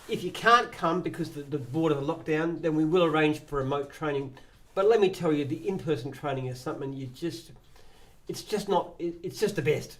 If you can't come because the board of the lockdown, then we will arrange for remote training. But let me tell you, the in-person training is something it's just the best.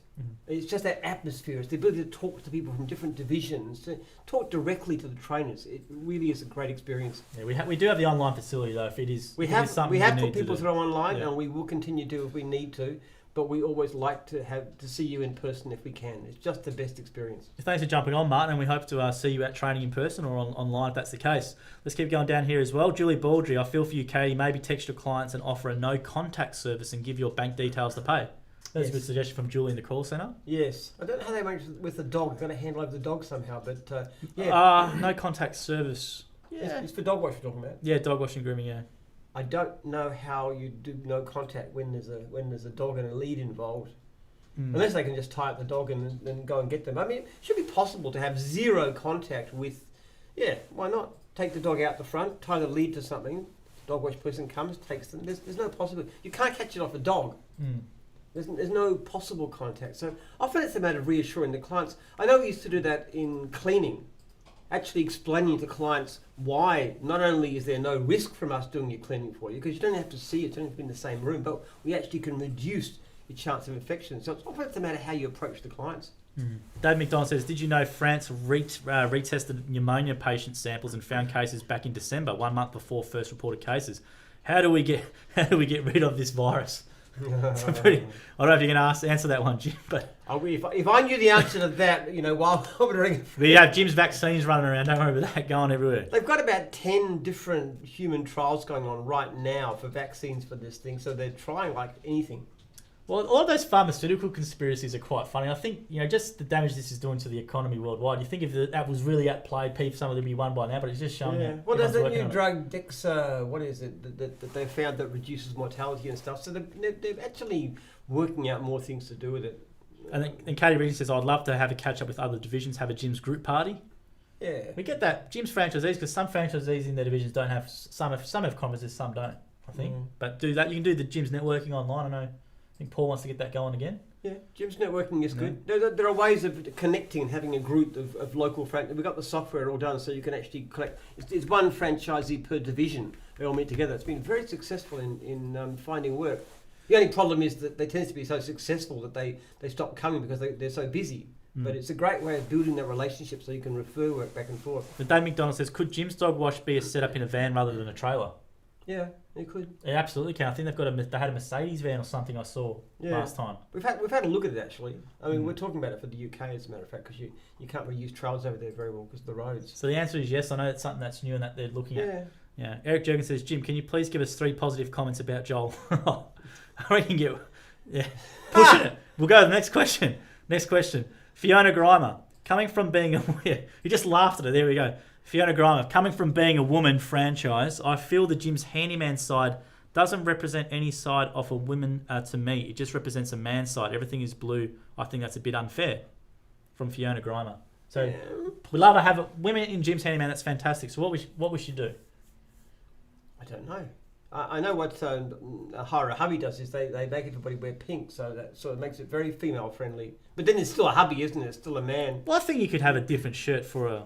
It's just that atmosphere. It's the ability to talk to people from different divisions, to talk directly to the trainers. It really is a great experience. Yeah, we do have the online facility though. If it is, we have put people through online, and we will continue to if we need to. But we always like to see you in person if we can. It's just the best experience. Thanks for jumping on, Martin, and we hope to see you at training in person or online if that's the case. Let's keep going down here as well. Julie Baldry, I feel for you, Katie. Maybe text your clients and offer a no-contact service and give your bank details to pay. That's a good suggestion from Julie in the call centre. Yes. I don't know how they make it with the dog. They're going to handle over the dog somehow, but no contact service. Yeah. It's for dog wash you're talking about. Yeah, dog washing, grooming, yeah. I don't know how you do no contact when there's a dog and a lead involved. Unless they can just tie up the dog and then go and get them. I mean, it should be possible to have zero contact with... Yeah, why not? Take the dog out the front, tie the lead to something, dog wash person comes, takes them. There's no possibility. You can't catch it off a dog. There's no possible contact. So often it's a matter of reassuring the clients. I know we used to do that in cleaning, actually explaining to clients why not only is there no risk from us doing your cleaning for you, because you don't have to see it, you don't have to be in the same room, but we actually can reduce your chance of infection. So it's often it's a matter of how you approach the clients. Dave McDonald says, did you know France retested pneumonia patient samples and found cases back in December, 1 month before first reported cases? How do we get rid of this virus? I don't know if you can answer that one, Jim. But if I knew the answer to that, while ordering, we have Jim's vaccines running around. Don't worry about that, going everywhere. They've got about 10 different human trials going on right now for vaccines for this thing, so they're trying like anything. Well, all of those pharmaceutical conspiracies are quite funny. I think, just the damage this is doing to the economy worldwide. You think if that was really at play, some of them would be won by now, but it's just showing. Yeah. Well, there's that new drug, what is it, that they found that reduces mortality and stuff. So they're actually working out more things to do with it. And Katie Regan says, I'd love to have a catch up with other divisions, have a Jim's group party. Yeah. We get that. Jim's franchisees, because some franchisees in their divisions don't have, some have conferences, some don't, I think. But do that. You can do the Jim's networking online, I know. I think Paul wants to get that going again. Yeah, Jim's networking is good. There are ways of connecting and having a group of local franchisees. We've got the software all done so you can actually collect. It's one franchisee per division. They all meet together. It's been very successful in finding work. The only problem is that they tend to be so successful that they stop coming because they're so busy. But it's a great way of building that relationship so you can refer work back and forth. But Dave McDonald says, could Jim's dog wash be a setup in a van rather than a trailer? Yeah, it could. It absolutely can. I think they had a Mercedes van or something I saw last time. We've had a look at it actually. I mean, we're talking about it for the UK as a matter of fact because you can't really use trailers over there very well because of the roads. So the answer is yes. I know it's something that's new and that they're looking at. Yeah. Eric Jurgen says, Jim, can you please give us 3 positive comments about Joel? I reckon pushing it. We'll go to the next question. Fiona Grimer, coming from being you just laughed at it. There we go. Fiona Grimer, coming from being a woman franchise, I feel the Jim's handyman side doesn't represent any side of a woman to me. It just represents a man's side. Everything is blue. I think that's a bit unfair. From Fiona Grimer. So we love to have women in Jim's handyman. That's fantastic. So what we should do? I don't know. I know what Hira Hubby does is they make everybody wear pink, so that sort of makes it very female friendly. But then it's still a hubby, isn't it? It's still a man. Well, I think you could have a different shirt for a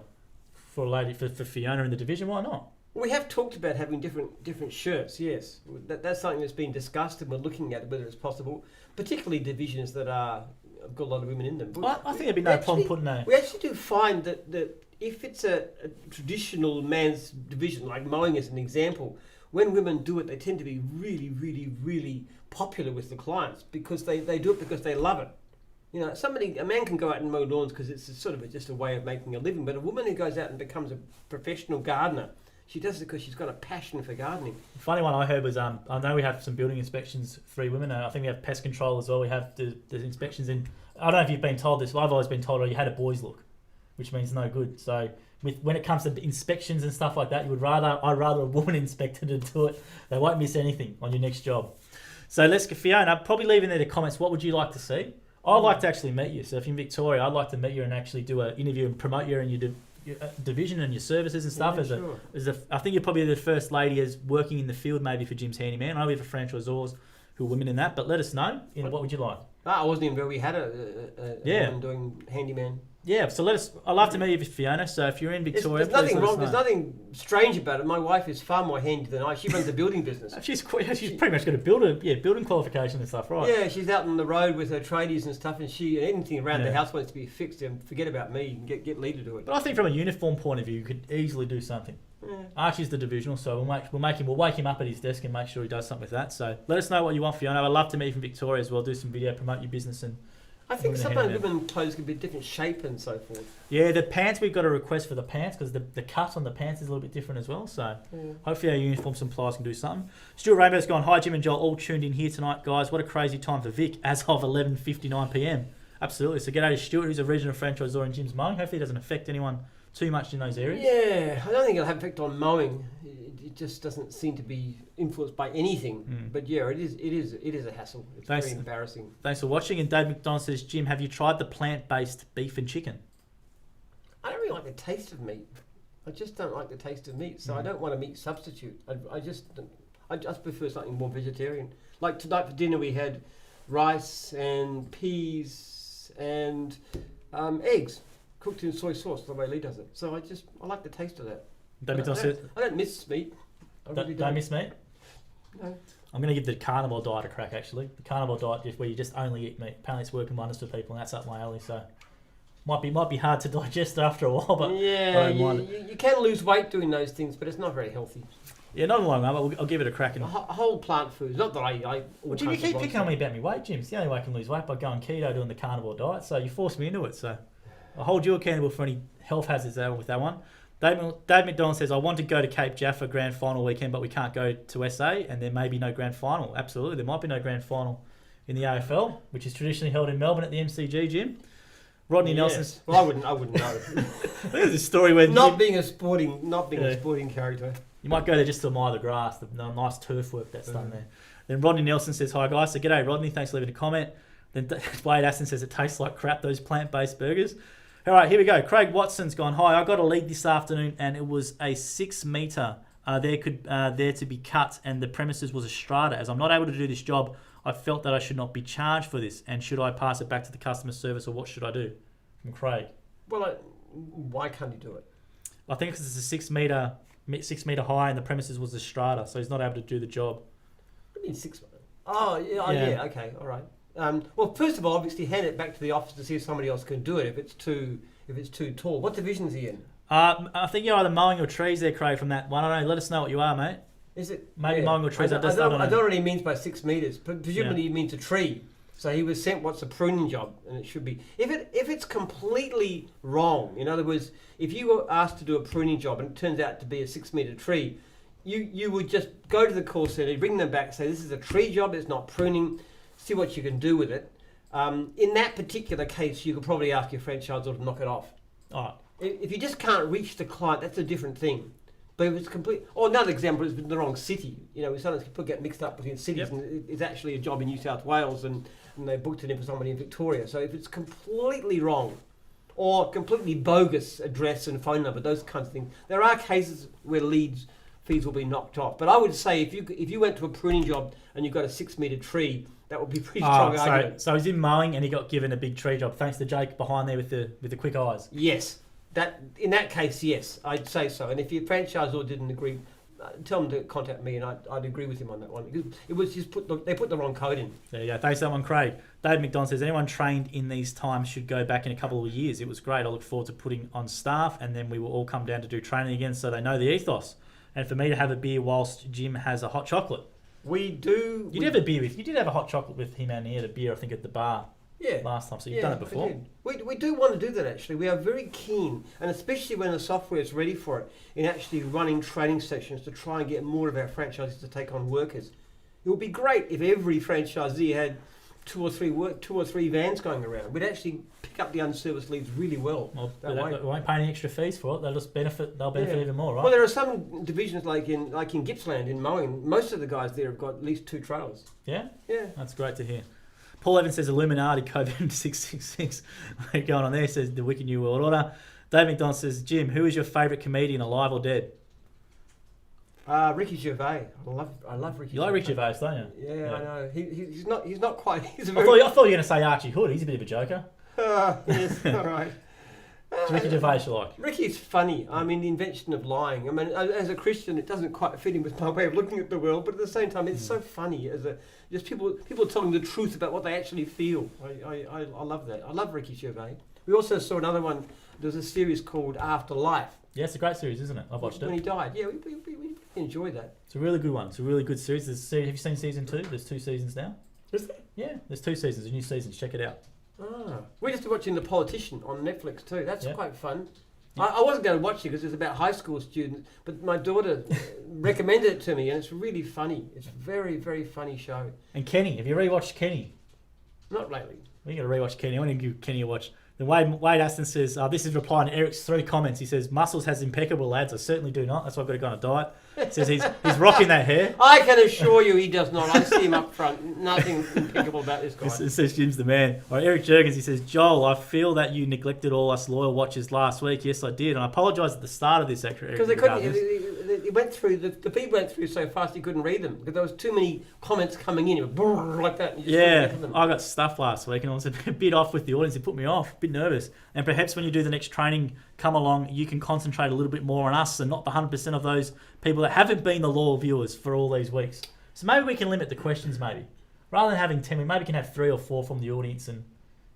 lady, for Fiona in the division. Why not? We have talked about having different shirts. Yes, that's something that's been discussed, and we're looking at whether it's possible. Particularly divisions that are have got a lot of women in them. I think there'd be no problem putting a... We actually do find that if it's a traditional man's division, like mowing as an example, when women do it, they tend to be really, really, really popular with the clients because they do it because they love it. You know, a man can go out and mow lawns because it's just a way of making a living, but a woman who goes out and becomes a professional gardener, she does it because she's got a passion for gardening. The funny one I heard was, I know we have some building inspections, 3 women, and I think we have pest control as well. We have the inspections in. I don't know if you've been told this, but I've always been told you had a boys look, which means no good. So when it comes to inspections and stuff like that, I'd rather a woman inspector to do it. They won't miss anything on your next job. So let's get Fiona, probably leave in there the comments, what would you like to see? I'd like to actually meet you. So if you're in Victoria, I'd like to meet you and actually do an interview and promote you and your division and your services and stuff. Yeah, I think you're probably the first lady as working in the field maybe for Jim's Handyman. I know we have franchisors who are women in that, but let us know. What would you like? I wasn't even where we had a woman doing handyman. Yeah, so I'd love to meet you, Fiona. So if you're in Victoria, there's nothing wrong. There's nothing strange about it. My wife is far more handy than I. She runs a building business. She's pretty much got a building qualification and stuff, right? Yeah, she's out on the road with her tradies and stuff, and anything around the house wants to be fixed. And forget about me. You can get Lee to do it. But I think from a uniform point of view, you could easily do something. Yeah. Archie's the divisional, so we'll wake him up at his desk and make sure he does something with that. So let us know what you want, Fiona. I'd love to meet you from Victoria as well. Do some video, promote your business and. I think sometimes women's clothes can be different shape and so forth. Yeah, the pants, we've got a request for the pants because the cut on the pants is a little bit different as well. So hopefully our uniform suppliers can do something. Stuart Rainbow's gone, hi Jim and Joel, all tuned in here tonight, guys. What a crazy time for Vic as of 11:59 p.m. Absolutely. So g'day to Stuart, who's a regional franchisor in Jim's Mowing. Hopefully it doesn't affect anyone too much in those areas. Yeah, I don't think it'll have effect on mowing. It just doesn't seem to be influenced by anything. But yeah, it is a hassle. It's very embarrassing. Thanks for watching. And Dave McDonald says, Jim, have you tried the plant-based beef and chicken? I don't really like the taste of meat. I just don't like the taste of meat, so I don't want a meat substitute. I just prefer something more vegetarian. Like tonight for dinner we had rice and peas and eggs cooked in soy sauce the way Lee does it. So I like the taste of that. I don't miss meat. Don't miss meat? No. I'm going to give the carnivore diet a crack, actually. The carnivore diet, where you just only eat meat. Apparently it's working wonders for people, and that's up my alley, so... Might be hard to digest after a while, but... Yeah, you can lose weight doing those things, but it's not very healthy. Yeah, not in the long run, but I'll give it a crack. And... A whole plant food. Not that I well, Jim, you keep picking on me about my weight, Jim. It's the only way I can lose weight by going keto, doing the carnivore diet, so you forced me into it, so... I'll hold you accountable for any health hazards there with that one. Dave McDonald says, I want to go to Cape Jaffa Grand Final weekend, but we can't go to SA, and there may be no Grand Final. Absolutely, there might be no Grand Final in the AFL, which is traditionally held in Melbourne at the MCG, Jim. Rodney Nelson's... Well, I wouldn't know. There's a story where... Not being a sporting character. You might go there just to admire the grass, the nice turf work that's done there. Then Rodney Nelson says, hi guys. So g'day Rodney, thanks for leaving a comment. Then Wade Aston says, it tastes like crap, those plant-based burgers. All right, here we go. Craig Watson's gone, hi, I got a lead this afternoon and it was a 6 metre there to be cut and the premises was a strata. As I'm not able to do this job, I felt that I should not be charged for this. And should I pass it back to the customer service or what should I do? From Craig. Well, why can't you do it? I think it's a 6 metre high and the premises was a strata, so he's not able to do the job. What do you mean 6 metre? Oh, yeah, okay, all right. Well, first of all, obviously hand it back to the office to see if somebody else can do it if it's too tall. What division is he in? I think you're either mowing or trees there, Craig, from that one. I don't know. Let us know what you are, mate. Is it? Maybe mowing or trees. I don't know what he means by 6 metres. Presumably he means a tree. So he was sent what's a pruning job, and it should be. If it's completely wrong, in other words, if you were asked to do a pruning job and it turns out to be a 6 metre tree, you would just go to the call centre, bring them back, say this is a tree job, it's not pruning. See what you can do with it. In that particular case, you could probably ask your franchisor to knock it off. Oh. If you just can't reach the client, that's a different thing. But if it's complete... Or another example is in the wrong city. You know, sometimes people get mixed up between cities and it's actually a job in New South Wales and they booked it in for somebody in Victoria. So if it's completely wrong or completely bogus address and phone number, those kinds of things, there are cases where fees will be knocked off. But I would say if you went to a pruning job and you've got a 6 metre tree, that would be pretty strong argument. So he's in mowing and he got given a big tree job thanks to Jake behind there with the quick eyes. Yes, in that case, yes, I'd say so. And if your franchisor didn't agree, tell them to contact me, and I'd agree with him on that one. Because it was just they put the wrong code in. There you go. Thanks for that one, Craig. Dave McDonald says, anyone trained in these times should go back in a couple of years. It was great. I look forward to putting on staff, and then we will all come down to do training again so they know the ethos. And for me to have a beer whilst Jim has a hot chocolate. We do. You did have a hot chocolate with him, and he had a beer, I think, at the bar. Yeah. Last time, so you've done it before. We do want to do that, actually. We are very keen, and especially when the software is ready for it, in actually running training sessions to try and get more of our franchisees to take on workers. It would be great if every franchisee had two or three vans going around. We'd actually pick up the unserviced leads really well. They won't pay any extra fees for it. They'll just benefit. They'll benefit even more, right? Well, there are some divisions like in Gippsland in Mowing. Most of the guys there have got at least 2 trailers. Yeah, yeah, that's great to hear. Paul Evans says Illuminati COVID 666. Going on there, says the Wicked New World Order. Dave McDonald says, Jim, who is your favourite comedian, alive or dead? Ricky Gervais. I love Ricky. You like Ricky Gervais, don't you? Yeah, I know. He's not quite. I thought you were going to say Archie Hood. He's a bit of a joker. Yes, all right. Ricky Gervais you like? Ricky's funny. I mean, the invention of lying. I mean, as a Christian, it doesn't quite fit in with my way of looking at the world, but at the same time, it's so funny. Just people telling the truth about what they actually feel. I love that. I love Ricky Gervais. We also saw another one. There's a series called Afterlife. Yeah, it's a great series, isn't it? I've watched it. When he died. Yeah, we enjoyed that. It's a really good one. It's a really good series. Have you seen season 2? There's 2 seasons now. Is there? Yeah, there's 2 seasons, new seasons. Check it out. We're just watching The Politician on Netflix too. That's quite fun. Yeah. I wasn't going to watch it because it's about high school students, but my daughter recommended it to me, and it's really funny. It's a very, very funny show. And Kenny, have you rewatched Kenny? Not lately. We got to rewatch Kenny. I want to give Kenny a watch. Then Wade Aston says, this is replying to Eric's 3 comments. He says, Muscles has impeccable lads. I certainly do not. That's why I've got to go on a diet. He says he's rocking that hair. I can assure you he does not. I see him up front. Nothing impeccable about this guy. It says Jim's the man. All right, Eric Jurgens, he says, Joel, I feel that you neglected all us loyal watchers last week. Yes, I did. And I apologise at the start of this, actually. Because they couldn't. It went through, the feed went through so fast you couldn't read them. Because there was too many comments coming in. It was like that. I got stuffed last week and I was a bit off with the audience. It put me off, a bit nervous. And perhaps when you do the next training, come along, you can concentrate a little bit more on us and not the 100% of those people that haven't been the loyal viewers for all these weeks. So maybe we can limit the questions, maybe. Rather than having 10, we maybe can have 3 or 4 from the audience and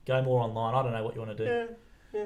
go more online. I don't know what you want to do. Yeah.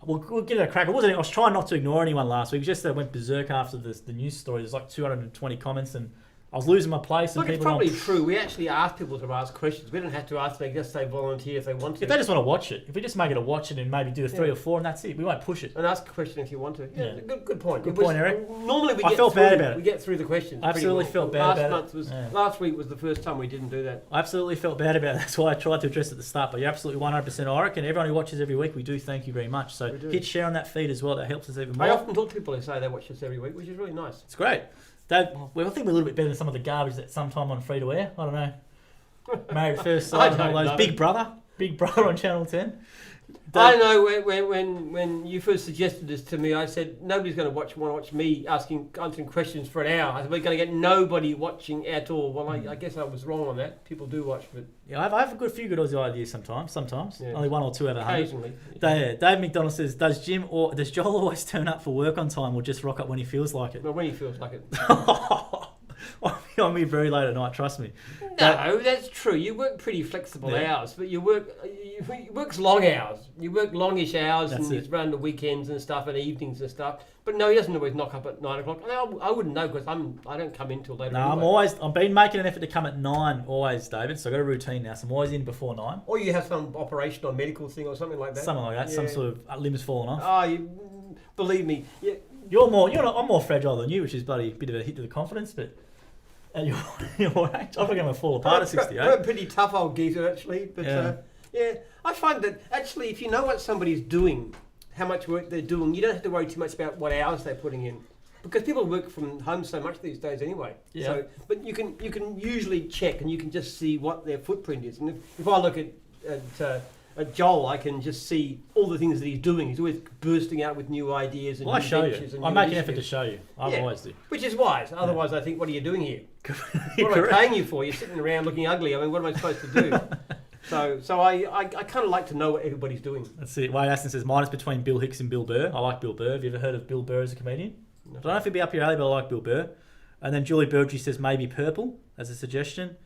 We'll give it a crack. I was trying not to ignore anyone last week. Just that went berserk after the news story. There's like 220 comments and I was losing my place. Look, it's probably true. We actually ask people to ask questions. We don't have to ask them. They just say volunteer if they want to. If they just want to watch it. If we just make it a watch it and maybe do a 3 or 4 and that's it. We won't push it. And ask a question if you want to. Yeah. Good point. Good point, Eric. Normally I felt bad about it. We get through the questions. I absolutely felt bad about it. Last week was the first time we didn't do that. I absolutely felt bad about it. That's why I tried to address it at the start. But you're absolutely 100% Eric. And everyone who watches every week, we do thank you very much. So hit share on that feed as well. That helps us even more. I often talk to people who say they watch us every week, which is really nice. It's great. I think we're a little bit better than some of the garbage that's sometime on free to air. I don't know. Married at First Sight and all those. Big Brother on Channel 10. I know when you first suggested this to me, I said nobody's going to want to watch me answering questions for an hour. I said we're going to get nobody watching at all. Well, I guess I was wrong on that. People do watch, but yeah, I have a few good ideas sometimes. Yeah. Only 1 or 2 out of 100. Occasionally. Dave McDonald says, does Joel always turn up for work on time or just rock up when he feels like it? Well, when he feels like it. I'm here very late at night, trust me. No, that's true. You work pretty flexible hours, but you work long hours. You work longish hours and you run the weekends and stuff and evenings and stuff. But no, he doesn't always knock up at 9 o'clock. I wouldn't know because I don't come in till later. No, I've been making an effort to come at 9 always, David. So I've got a routine now. So I'm always in before 9. Or you have some operation or medical thing or something like that. Something like that. Yeah. Some sort of limbs falling off. Oh, believe me. Yeah. I'm more fragile than you, which is bloody bit of a hit to the confidence, but. At your age, I'm not going to fall apart at 68. I'm a pretty tough old geezer, actually. But I find that actually, if you know what somebody's doing, how much work they're doing, you don't have to worry too much about what hours they're putting in, because people work from home so much these days anyway. Yeah. So, but you can usually check and you can just see what their footprint is. And if I look at Joel, I can just see all the things that he's doing. He's always bursting out with new ideas and new ventures. I make an effort to show you. I always do. Which is wise. Otherwise, I think, what are you doing here? What am I paying you for? You're sitting around looking ugly. I mean, what am I supposed to do? So I kind of like to know what everybody's doing. That's it. Wade Aston says, mine is between Bill Hicks and Bill Burr. I like Bill Burr. Have you ever heard of Bill Burr as a comedian? No. I don't know if he'd be up your alley, but I like Bill Burr. And then Julie Burgee says maybe purple as a suggestion.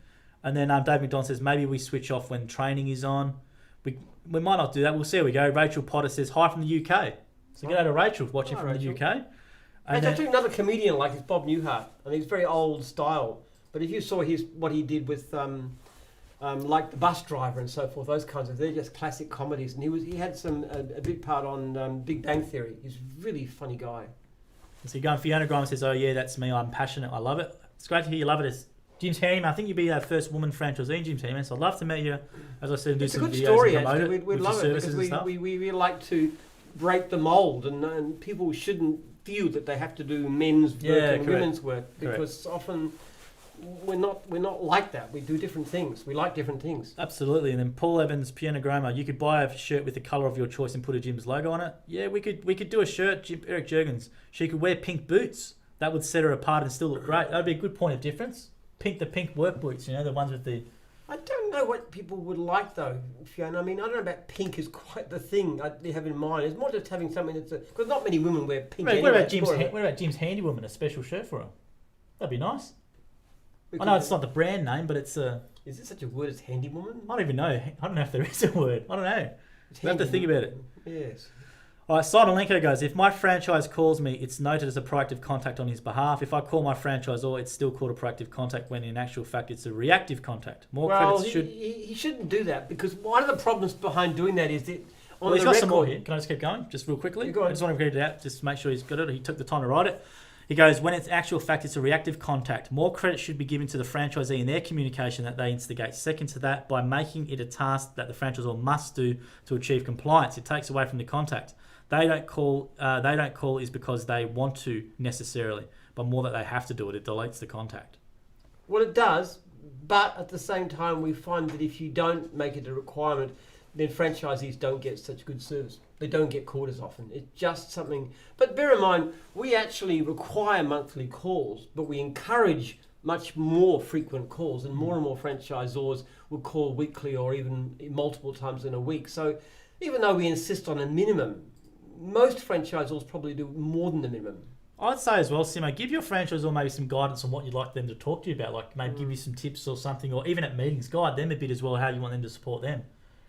And then Dave McDonald says maybe we switch off when training is on. We might not do that. We'll see how we go. Rachel Potter says hi from the UK. So get out to Rachel watching from Rachel. the UK. And there's actually another comedian like this, Bob Newhart, and he's very old style. But if you saw what he did with like The Bus Driver and so forth, those kinds of, they're just classic comedies. And he had a big part on Big Bang Theory. He's a really funny guy. So you're going, Fiona Grimes says, oh yeah, that's me. I'm passionate. I love it. It's great to hear you love it. As Jim's Handyman, I think you'd be our first woman franchisee in Jim's Handyman. So I'd love to meet you, as I said, and do some videos. It's a good story, and promote actually. it We'd love it because we really like to break the mould, and people shouldn't feel that they have to do men's work and women's work, because often we're not like that. We do different things. We like different things. Absolutely. And then Paul Evans, Piano Groma, you could buy a shirt with the colour of your choice and put a Jim's logo on it. Yeah, we could do a shirt. Eric Jurgens, she could wear pink boots. That would set her apart and still look great. That would be a good point of difference. The pink work boots, the ones with the... I don't know what people would like though, Fiona. I mean, I don't know about pink is quite the thing they have in mind. It's more just having something that's because not many women wear pink. What about Jim's Handywoman, a special shirt for her? That'd be nice. I know it's not the brand name, but it's a... Is there such a word as handywoman? I don't even know. I don't know if there is a word. I don't know. We have to think about it. Yes. All right, Simon Lenko goes, if my franchise calls me, it's noted as a proactive contact on his behalf. If I call my franchisor, it's still called a proactive contact when in actual fact it's a reactive contact. He shouldn't do that, because one of the problems behind doing that is that he's got some more here. Can I just keep going? Just real quickly? Go on. I just want to read it out, just to make sure he's got it. He took the time to write it. He goes, when it's actual fact, it's a reactive contact. More credit should be given to the franchisee in their communication that they instigate. Second to that, by making it a task that the franchisor must do to achieve compliance. It takes away from the contact. They don't call is because they want to necessarily, but more that they have to do it. It deletes the contact. Well, it does, but at the same time, we find that if you don't make it a requirement, then franchisees don't get such good service. They don't get called as often. It's just something. But bear in mind, we actually require monthly calls, but we encourage much more frequent calls, and more franchisors will call weekly or even multiple times in a week. So even though we insist on a minimum, most franchisors probably do more than the minimum. I'd say as well, Simo, give your franchisor maybe some guidance on what you'd like them to talk to you about, like maybe give you some tips or something, or even at meetings, guide them a bit as well, how you want them to support them.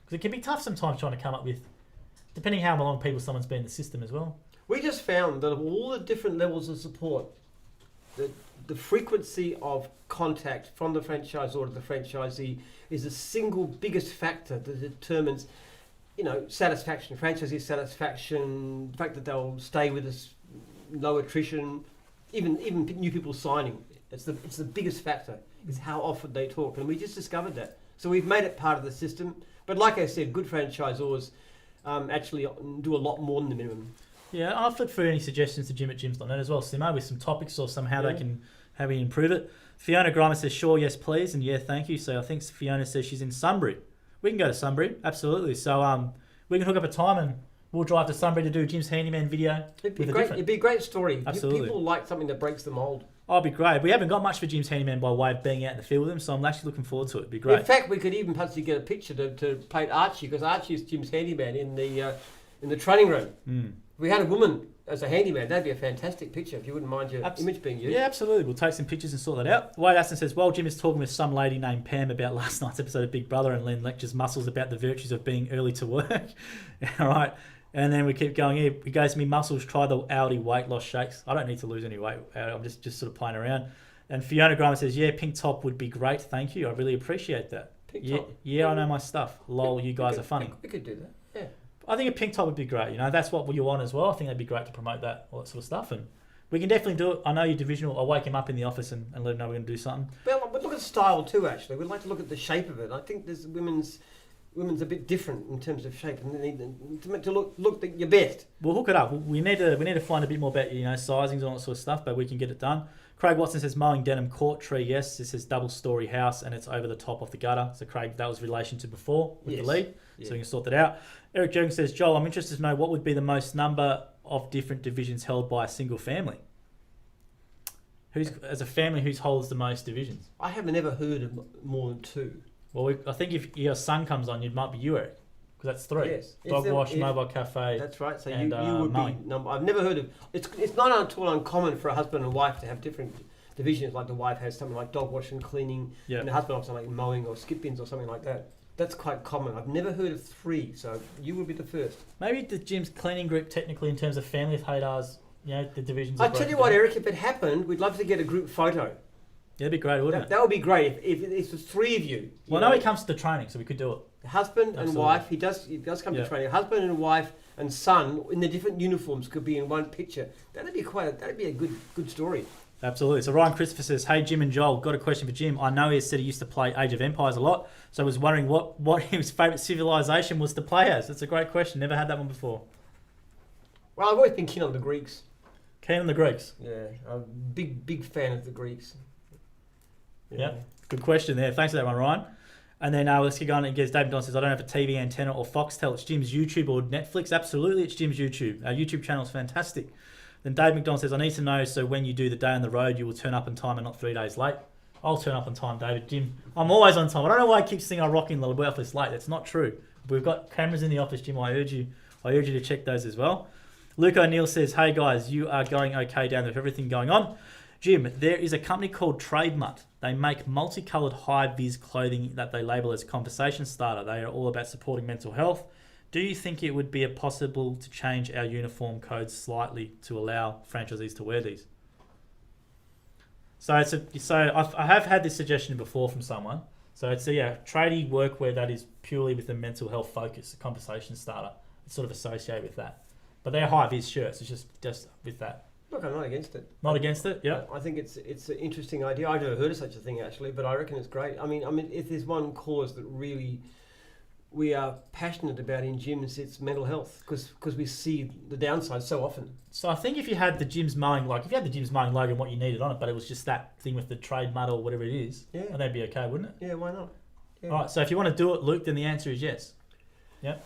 Because it can be tough sometimes trying to come up with, depending how long someone's been in the system as well. We just found that of all the different levels of support, the frequency of contact from the franchisor to the franchisee is the single biggest factor that determines, satisfaction, franchisee satisfaction, the fact that they'll stay with us, low attrition, even new people signing. It's the biggest factor, is how often they talk. And we just discovered that. So we've made it part of the system. But like I said, good franchisors actually do a lot more than the minimum. Yeah, I'll flip through any suggestions to Jim at Jims.net as well, Simo, with some topics or how we improve it. Fiona Grimer says, sure, yes, please, and yeah, thank you. So I think Fiona says she's in Sunbury. We can go to Sunbury, absolutely. So we can hook up a time and we'll drive to Sunbury to do Jim's Handyman video. It'd be a great story. Absolutely. People like something that breaks the mould. Oh, it'd be great. We haven't got much for Jim's Handyman by way of being out in the field with him, so I'm actually looking forward to it. It'd be great. In fact, we could even possibly get a picture to plate Archie, because Archie is Jim's Handyman in the training room. Mm. If we had a woman as a handyman, that'd be a fantastic picture, if you wouldn't mind your image being used. Yeah, absolutely. We'll take some pictures and sort that out. Wade Aston says, well, Jim is talking with some lady named Pam about last night's episode of Big Brother, and Len lectures muscles about the virtues of being early to work. All right. And then we keep going here. He goes, me muscles, try the Aldi weight loss shakes. I don't need to lose any weight. I'm just sort of playing around. And Fiona Grimer says, yeah, pink top would be great. Thank you. I really appreciate that. Pink top? Yeah, I know my stuff. Lol, you guys are funny. We could do that, yeah. I think a pink top would be great. That's what you want as well. I think that'd be great to promote that, all that sort of stuff. And we can definitely do it. I know you're divisional. I'll wake him up in the office and let him know we're going to do something. Well, but look at style too, actually. We'd like to look at the shape of it. I think there's women's a bit different in terms of shape, and they need to look your best. We'll hook it up. We need to find a bit more about sizings and all that sort of stuff, but we can get it done. Craig Watson says mowing denim court tree. Yes, this is double-story house and it's over the top of the gutter. So Craig, that was relation to before with the lead, so we can sort that out. Eric Jurgens says, Joel, I'm interested to know what would be the most number of different divisions held by a single family. As a family, who holds the most divisions? I have never heard of more than two. Well, I think if your son comes on, it might be you, Eric, because that's three. Yes. Dog wash, mobile cafe. That's right. So and, you would mowing. be number. I've never heard of. It's not at all uncommon for a husband and wife to have different divisions, like the wife has something like dog washing, cleaning, and the husband has something like mowing or skip bins or something like that. That's quite common. I've never heard of 3, so you will be the first. Maybe the gym's cleaning group, technically, in terms of family of Haydars, the divisions. I tell you what, Eric, if it happened, we'd love to get a group photo. Yeah, that'd be great, wouldn't it? That would be great if it's the 3 of you. Well, I know he comes to the training, so we could do it. Husband and wife, he does come to training. Husband and wife and son in the different uniforms could be in one picture. That'd be a good story. Absolutely. So Ryan Christopher says, "Hey Jim and Joel, got a question for Jim. I know he said he used to play Age of Empires a lot, so I was wondering what his favourite civilization was to play as." That's a great question. Never had that one before. Well, I've always been keen on the Greeks. Keen on the Greeks. Yeah, I'm a big fan of the Greeks. Yeah, good question there. Thanks for that one, Ryan. And then let's keep going. David Don says, "I don't have a TV antenna or Foxtel. It's Jim's YouTube or Netflix." Absolutely, it's Jim's YouTube. Our YouTube channel is fantastic. Then Dave McDonald says, "I need to know, so when you do the day on the road, you will turn up on time and not 3 days late." I'll turn up on time, David. Jim, I'm always on time. I don't know why I keep saying I rock in the office late. That's not true. We've got cameras in the office, Jim. I urge you to check those as well. Luke O'Neill says, "Hey guys, you are going okay down there with everything going on. Jim, there is a company called Trademut. They make multicoloured high-vis clothing that they label as conversation starter. They are all about supporting mental health. Do you think it would be possible to change our uniform codes slightly to allow franchisees to wear these?" So I have had this suggestion before from someone. So it's a tradie workwear that is purely with a mental health focus, a conversation starter. It's sort of associated with that. But they're high-vis shirts. It's just with that. Look, I'm not against it. Not against it? Yeah. I think it's an interesting idea. I've never heard of such a thing actually, but I reckon it's great. I mean, if there's one cause that really we are passionate about in gyms, it's mental health, because we see the downside so often. So I think if you had the Jim's Mowing, logo and what you needed on it, but it was just that thing with the trade mud or whatever it is, and that'd be okay, wouldn't it? Yeah, why not? Yeah. All right, so if you want to do it, Luke, then the answer is yes. Yeah.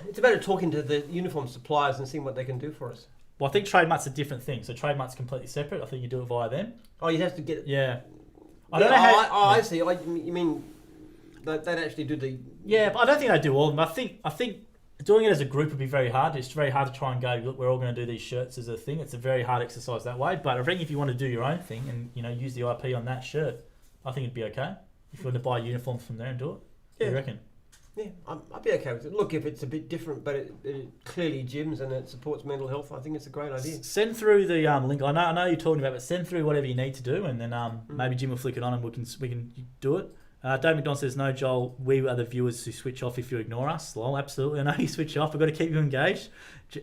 It's about talking to the uniform suppliers and seeing what they can do for us. Well, I think Trademut's a different thing. So Trademut's completely separate. I think you do it via them. Oh, you have to get it. Yeah. I don't know how. I see. You mean they'd actually do the? Yeah, but I don't think they do all of them. I think doing it as a group would be very hard. It's very hard to try and go, look, we're all going to do these shirts as a thing. It's a very hard exercise that way. But I think if you want to do your own thing and use the IP on that shirt, I think it'd be okay. If you want to buy uniforms from there and do it, what do you reckon? Yeah, I'd be okay with it. Look, if it's a bit different, but it clearly gyms and it supports mental health, I think it's a great idea. Send through the link. I know you're talking about, but send through whatever you need to do, and then maybe Jim will flick it on and we can do it. Dave McDonald says, "No, Joel, we are the viewers who switch off if you ignore us." Lol, absolutely. I know you switch off. We've got to keep you engaged.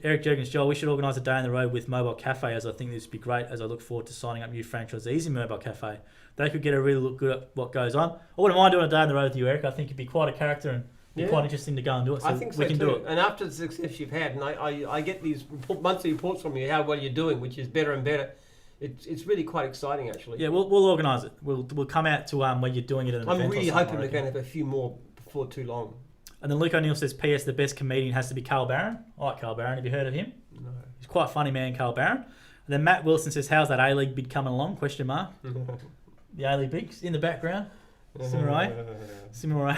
Eric Jurgens, "Joel, we should organise a day on the road with Mobile Cafe, as I think this would be great, as I look forward to signing up new franchisees in Mobile Cafe. They could get a really look good at what goes on." I wouldn't mind doing a day on the road with you, Eric. I think you'd be quite a character and quite interesting to go and do it. So I think so we can too. do it. And after the success you've had, and I get these monthly reports from you how well you're doing, which is better and better. It's really quite exciting, actually. Yeah, we'll organise it. We'll come out to where you're doing it at an event. I'm really hoping we're going to have a few more before too long. And then Luke O'Neill says, "P.S. The best comedian has to be Carl Barron." I like Carl Barron. Have you heard of him? No. He's quite a funny man, Carl Barron. And then Matt Wilson says, "How's that A-League bid coming along?" ? The A-League bid in the background. Similar.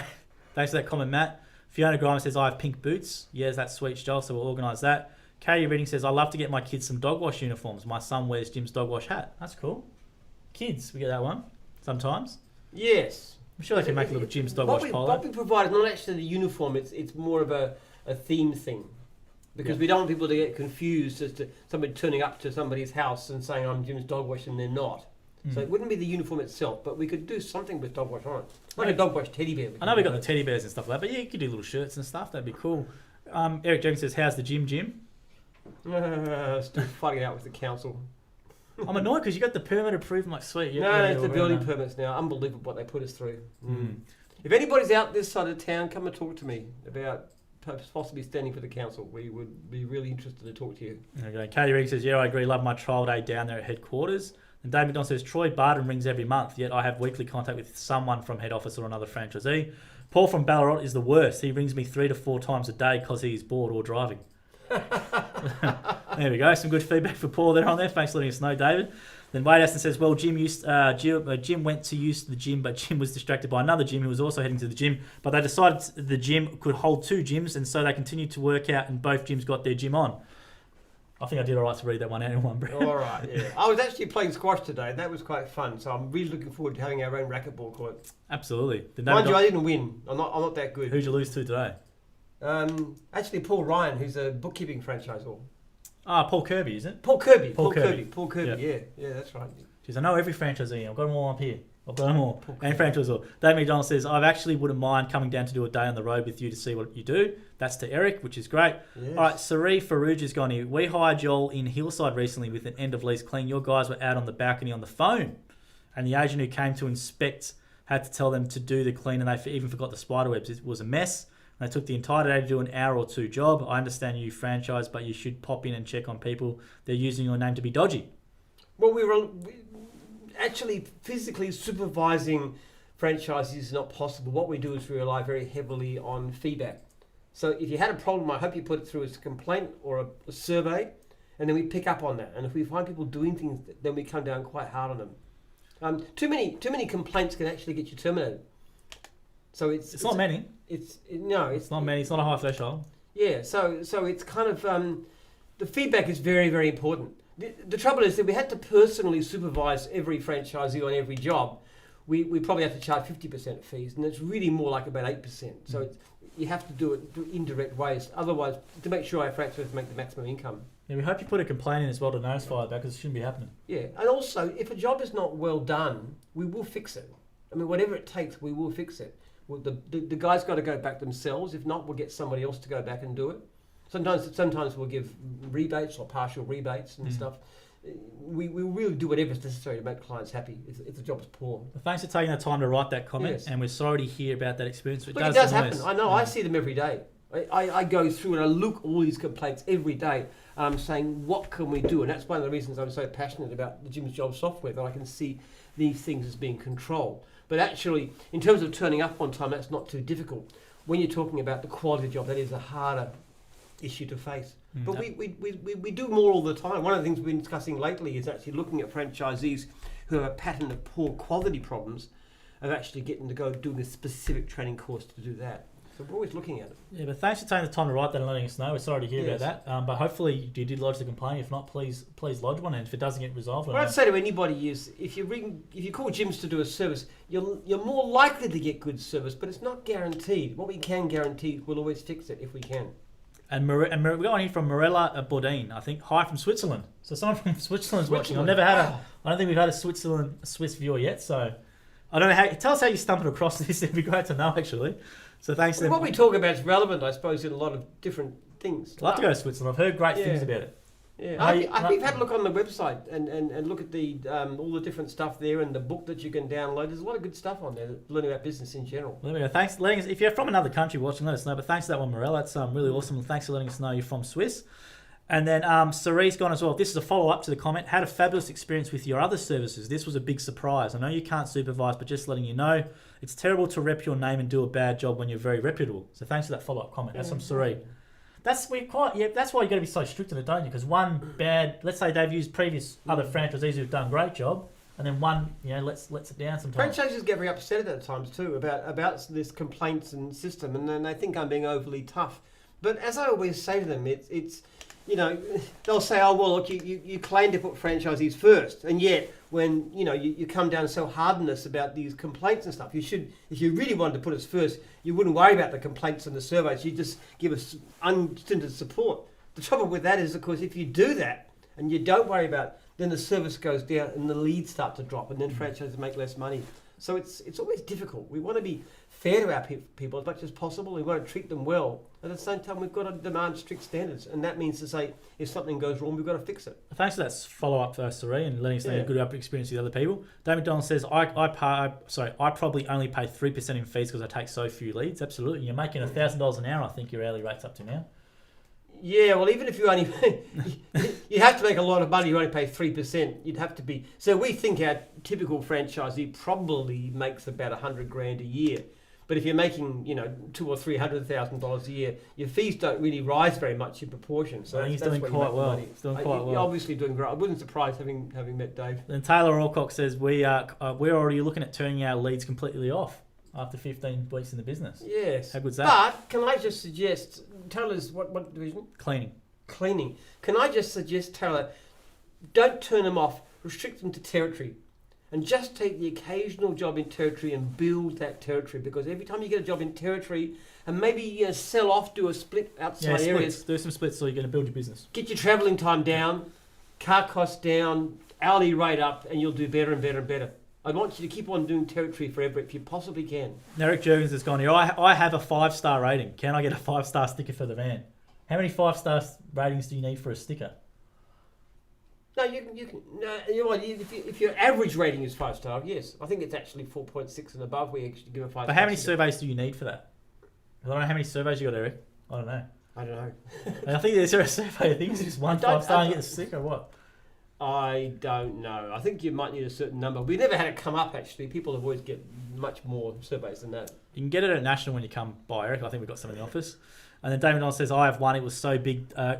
Thanks for that comment, Matt. Fiona Grimes says, "I have pink boots." Yes, that's sweet, Joel, so we'll organise that. Katie Reading says, "I love to get my kids some dog wash uniforms. My son wears Jim's dog wash hat." That's cool. Kids, we get that one sometimes. Yes. I'm sure they can make a little Jim's dog wash polo. What we provide is not actually the uniform, it's more of a theme thing. Because we don't want people to get confused as to somebody turning up to somebody's house and saying, "I'm Jim's dog wash," and they're not. So it wouldn't be the uniform itself, but we could do something with dog wash on it. Like a dog wash teddy bear. I know we got the teddy bears and stuff like that, but yeah, you could do little shirts and stuff. That'd be cool. Eric Jenkins says, "How's the gym, Jim?" Still fighting it out with the council. I'm annoyed because you got the permit approved. I'm like, sweet. No, it's the building permits now. Unbelievable what they put us through. If anybody's out this side of town, come and talk to me about possibly standing for the council. We would be really interested to talk to you. Okay. Katie Reed says, "Yeah, I agree. Love my trial day down there at headquarters." And Dave McDonald says, "Troy Barden rings every month, yet I have weekly contact with someone from head office or another franchisee. Paul from Ballarat is the worst. He rings me 3 to 4 times a day because he's bored or driving." There we go. Some good feedback for Paul there on there. Thanks for letting us know, David. Then Wade Aston says, "Well, Jim went to use the gym, but Jim was distracted by another gym who was also heading to the gym. But they decided the gym could hold 2 gyms, and so they continued to work out, and both gyms got their gym on." I think I did all right to read that one out in one breath. All right, yeah. I was actually playing squash today, and that was quite fun. So I'm really looking forward to having our own racquetball court. Absolutely. Mind you, I didn't win. I'm not that good. Who'd you lose to today? Actually, Paul Ryan, who's a bookkeeping franchisor. Paul Kirby, isn't it? Paul Kirby. Paul Kirby. Yeah, that's right. Jeez, I know every franchisee. I've got them all up here. I've got them all. And franchisor. Dave McDonald says, I actually wouldn't mind coming down to do a day on the road with you to see what you do. That's to Eric, which is great. Yes. All right, Sari Farouj has gone here. We hired Joel in Hillside recently with an end of lease clean. Your guys were out on the balcony on the phone, and the agent who came to inspect had to tell them to do the clean, and they even forgot the spider webs. It was a mess. And they took the entire day to do an hour or two job. I understand you franchise, but you should pop in and check on people. They're using your name to be dodgy. Well, we actually physically supervising franchises is not possible. What we do is we rely very heavily on feedback. So if you had a problem, I hope you put it through as a complaint or a survey, and then we pick up on that. And if we find people doing things, then we come down quite hard on them. Too many complaints can actually get you terminated. So it's not many. It's not many. It's not a high threshold. Yeah. So it's kind of the feedback is very, very important. The trouble is that we had to personally supervise every franchisee on every job. We probably have to charge 50% fees, and it's really more like about 8%. So you have to do it through indirect ways. Otherwise, to make sure our franchisees make the maximum income. Yeah, we hope you put a complaint in as well to notify that, because it shouldn't be happening. Yeah, and also, if a job is not well done, we will fix it. I mean, whatever it takes, we will fix it. Well, the guys got to go back themselves. If not, we'll get somebody else to go back and do it. Sometimes we'll give rebates or partial rebates and stuff. We really do whatever's necessary to make clients happy if the job is poor. Well, thanks for taking the time to write that comment, Yes. and we're sorry to hear about that experience. It does happen. I know. I see them every day. I go through and I look all these complaints every day. And I'm saying, what can we do? And that's one of the reasons I'm so passionate about the Jim's Job software, that I can see these things as being controlled. But actually, in terms of turning up on time, that's not too difficult. When you're talking about the quality job, that is a harder issue to face. But we do more all the time. One of the things we've been discussing lately is actually looking at franchisees who have a pattern of poor quality problems, of actually getting to go doing a specific training course to do that. So we're always looking at it. Yeah, but thanks for taking the time to write that and letting us know. We're sorry to hear about that. But hopefully you did lodge the complaint. If not, please lodge one. And if it doesn't get resolved, what I'd say to anybody is, if you call Jim's to do a service, you're more likely to get good service, but it's not guaranteed. What we can guarantee, we'll always fix it if we can. And we're going here from Morella Bourdin, I think. Hi from Switzerland. So someone from Switzerland's watching. I don't think we've had a Swiss viewer yet. So I don't know how. Tell us how you stumbled across this. It'd be great to know, actually. So thanks. Well, what we talk about is relevant, I suppose, in a lot of different things. I'd love to go to Switzerland. I've heard great things about it. Yeah, I think you've had a look on the website and look at the all the different stuff there, and the book that you can download. There's a lot of good stuff on there, learning about business in general. Well, there we go. Thanks for letting us. If you're from another country watching, let us know. But thanks for that one, Morella. That's really awesome. And thanks for letting us know you're from Swiss. And then Cerie's gone as well. This is a follow-up to the comment. Had a fabulous experience with your other services. This was a big surprise. I know you can't supervise, but just letting you know, it's terrible to rep your name and do a bad job when you're very reputable. So thanks for that follow-up comment. That's from Cerie. That's why you got to be so strict in it, don't you? Because one bad, let's say they've used previous other franchisees who've done a great job, and then one, lets it down sometimes. Franchises get very upset at times too about this complaints and system, and then they think I'm being overly tough. But as I always say to them, it's they'll say, oh well, look, you claim to put franchisees first, and yet when you come down so hard on us about these complaints and stuff, you should, if you really wanted to put us first, you wouldn't worry about the complaints and the surveys. You just give us unstinted support. The trouble with that is, of course, if you do that and you don't worry about, then the service goes down and the leads start to drop, and then franchises make less money. So it's always difficult. We want to be fair to our people as much as possible. We want to treat them well. At the same time, we've got to demand strict standards, and that means to say, if something goes wrong, we've got to fix it. Thanks for that follow-up, Cerie, and letting us know a good experience with other people. David Donald says, I probably only pay 3% in fees because I take so few leads. Absolutely. You're making $1,000 an hour, I think your hourly rate's up to now. Yeah, well, even if you only you have to make a lot of money, you only pay 3%. You'd have to be. So we think our typical franchisee probably makes about $100,000 a year. But if you're making, $200,000 or $300,000 a year, your fees don't really rise very much in proportion. So he's doing quite well. You're obviously doing great. I wasn't surprised having met Dave. And Taylor Alcock says we're already looking at turning our leads completely off after 15 weeks in the business. Yes. How good's that? But can I just suggest, tell us what division? Cleaning. cleaning. Can I just suggest, Taylor, don't turn them off, restrict them to territory. And just take the occasional job in territory and build that territory, because every time you get a job in territory, and maybe sell off, do a split outside areas. Do some splits so you're going to build your business. Get your travelling time down, car costs down, hourly rate up, and you'll do better and better and better. I want you to keep on doing territory forever if you possibly can. Eric Jurgens has gone here. I have a 5-star rating. Can I get a 5-star sticker for the van? How many 5-star ratings do you need for a sticker? No, you can. No, you know what? If your average rating is 5-star, yes, I think it's actually 4.6 and above. We actually give a 5-star. But how many surveys do you need for that? I don't know how many surveys you got, Eric. I don't know. I don't know. I think is there a survey? I think it's just one 5-star and get the sticker or what? I don't know. I think you might need a certain number. We never had it come up, actually. People have always get much more surveys than that. You can get it at National when you come by, Eric. I think we've got some in the office. And then David Donald says, I have one. It was so big. I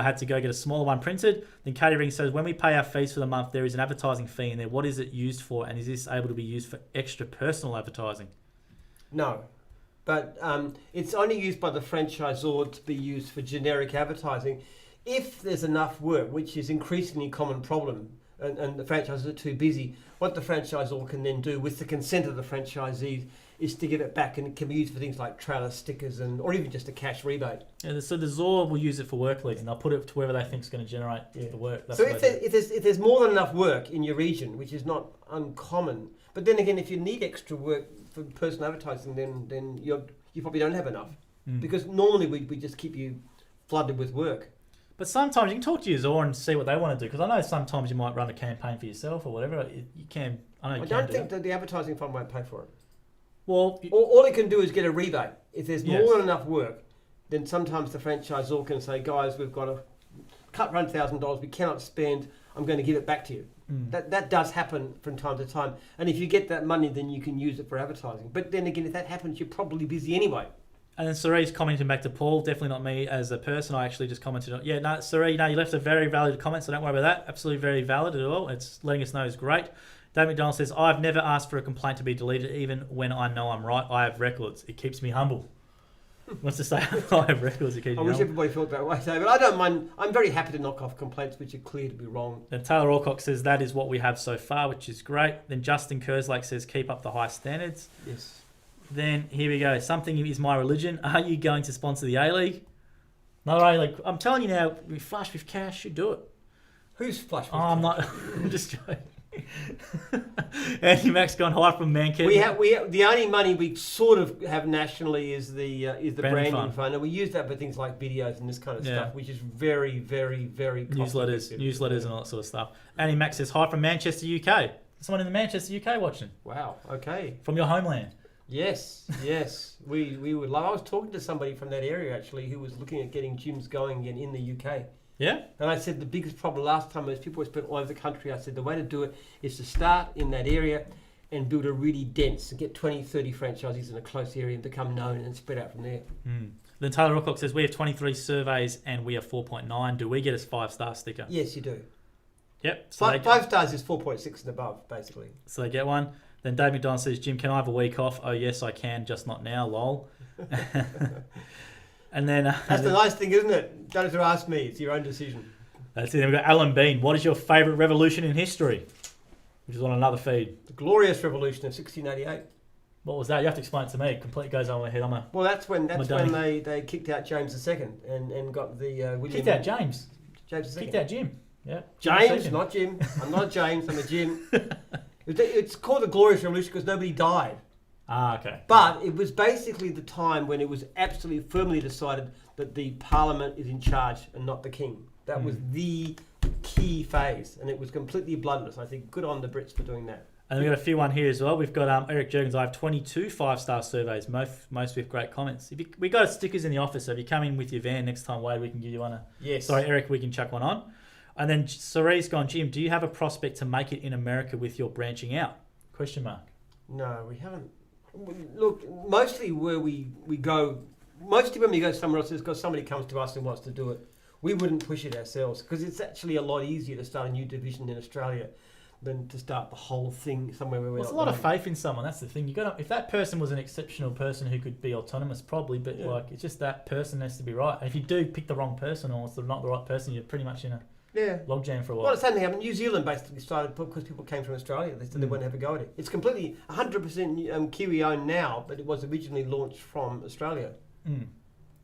had to go get a smaller one printed. Then Katie Ring says, when we pay our fees for the month, there is an advertising fee in there. What is it used for? And is this able to be used for extra personal advertising? No. But it's only used by the franchisor to be used for generic advertising. If there's enough work, which is increasingly a common problem, and the franchises are too busy, what the franchisor can then do with the consent of the franchisees is to give it back, and it can be used for things like trailer stickers or even just a cash rebate. Yeah, so the ZOR will use it for work leads, and they'll put it to wherever they think is going to generate the work. That's so if there's more than enough work in your region, which is not uncommon, but then again, if you need extra work for personal advertising, then you probably don't have enough. Because normally we just keep you flooded with work. But sometimes you can talk to your ZOR and see what they want to do, because I know sometimes you might run a campaign for yourself or whatever. You can. I don't think that the advertising fund won't pay for it. Well, all it can do is get a rebate. If there's more than enough work, then sometimes the franchisor can say, guys, we've got to cut around $1,000. We cannot spend. I'm going to give it back to you. That does happen from time to time. And if you get that money, then you can use it for advertising. But then again, if that happens, you're probably busy anyway. And then Sarie's commenting back to Paul, definitely not me as a person. I actually just commented on, Sarie, you left a very valid comment, so don't worry about that. Absolutely very valid at all. It's letting us know is great. Dave McDonald says, I've never asked for a complaint to be deleted, even when I know I'm right. I have records. It keeps me humble. Wants to say, I have records. It keeps me humble. I wish everybody felt that way, David. I don't mind. I'm very happy to knock off complaints which are clear to be wrong. Then Taylor Alcock says, that is what we have so far, which is great. Then Justin Kerslake says, keep up the high standards. Yes. Then here we go. Something is my religion. Are you going to sponsor the A-League? No A-League. I'm telling you now, we flush with cash, you do it. Who's flush with cash? I'm not. I'm just joking. Andy Max gone high from Manchester. We have the only money we sort of have nationally is the branding fund, and we use that for things like videos and this kind of stuff, which is very, very, very newsletters and all that sort of stuff. Andy Max says hi from Manchester, UK. Someone in the Manchester, UK watching. Wow. Okay. From your homeland. Yes. we would love. I was talking to somebody from that area actually who was looking at getting gyms going again in the UK. Yeah. And I said the biggest problem last time was people were spent all over the country. I said the way to do it is to start in that area and build a really dense, and get 20, 30 franchisees in a close area and become known and spread out from there. Then Taylor Rocklock says, we have 23 surveys and we are 4.9. Do we get a 5-star sticker? Yes, you do. Yep. So 5 stars is 4.6 and above, basically. So they get one. Then Dave McDonald says, Jim, can I have a week off? Oh, yes, I can, just not now, lol. And then that's the nice thing, isn't it? Don't have to ask me. It's your own decision. That's it. Then we've got Alan Bean. What is your favourite revolution in history? Which is on another feed. The Glorious Revolution of 1688. What was that? You have to explain it to me. It completely goes over my head. Well, that's when they kicked out James II and got the William. Kicked out James. James II. Kicked out Jim. Yeah. James, not Jim. I'm not a James. I'm a Jim. It's called the Glorious Revolution because nobody died. Ah, okay. But it was basically the time when it was absolutely firmly decided that the Parliament is in charge and not the King. That was the key phase, and it was completely bloodless. I think good on the Brits for doing that. And we've got a few on here as well. We've got Eric Jurgens. I have 22 5-star surveys, most with great comments. We got stickers in the office, so if you come in with your van next time, Wade, we can give you one. Yes. Sorry, Eric, we can chuck one on. And then Sarie's gone, Jim, do you have a prospect to make it in America with your branching out? Question mark. No, we haven't. Look, mostly where we go, mostly when we go somewhere else, it's because somebody comes to us and wants to do it. We wouldn't push it ourselves because it's actually a lot easier to start a new division in Australia. than to start the whole thing somewhere where we're There's a not lot of going. faith in someone. That's the thing. You got if that person was an exceptional person who could be autonomous, probably, but Yeah. like it's just that person has to be right. And if you do pick the wrong person or it's not the right person, you're pretty much in a Yeah. logjam for a Well, while. the same thing happened. New Zealand basically started because people came from Australia. They said they wouldn't have a go at it. It's completely 100% Kiwi owned now, but it was originally launched from Australia.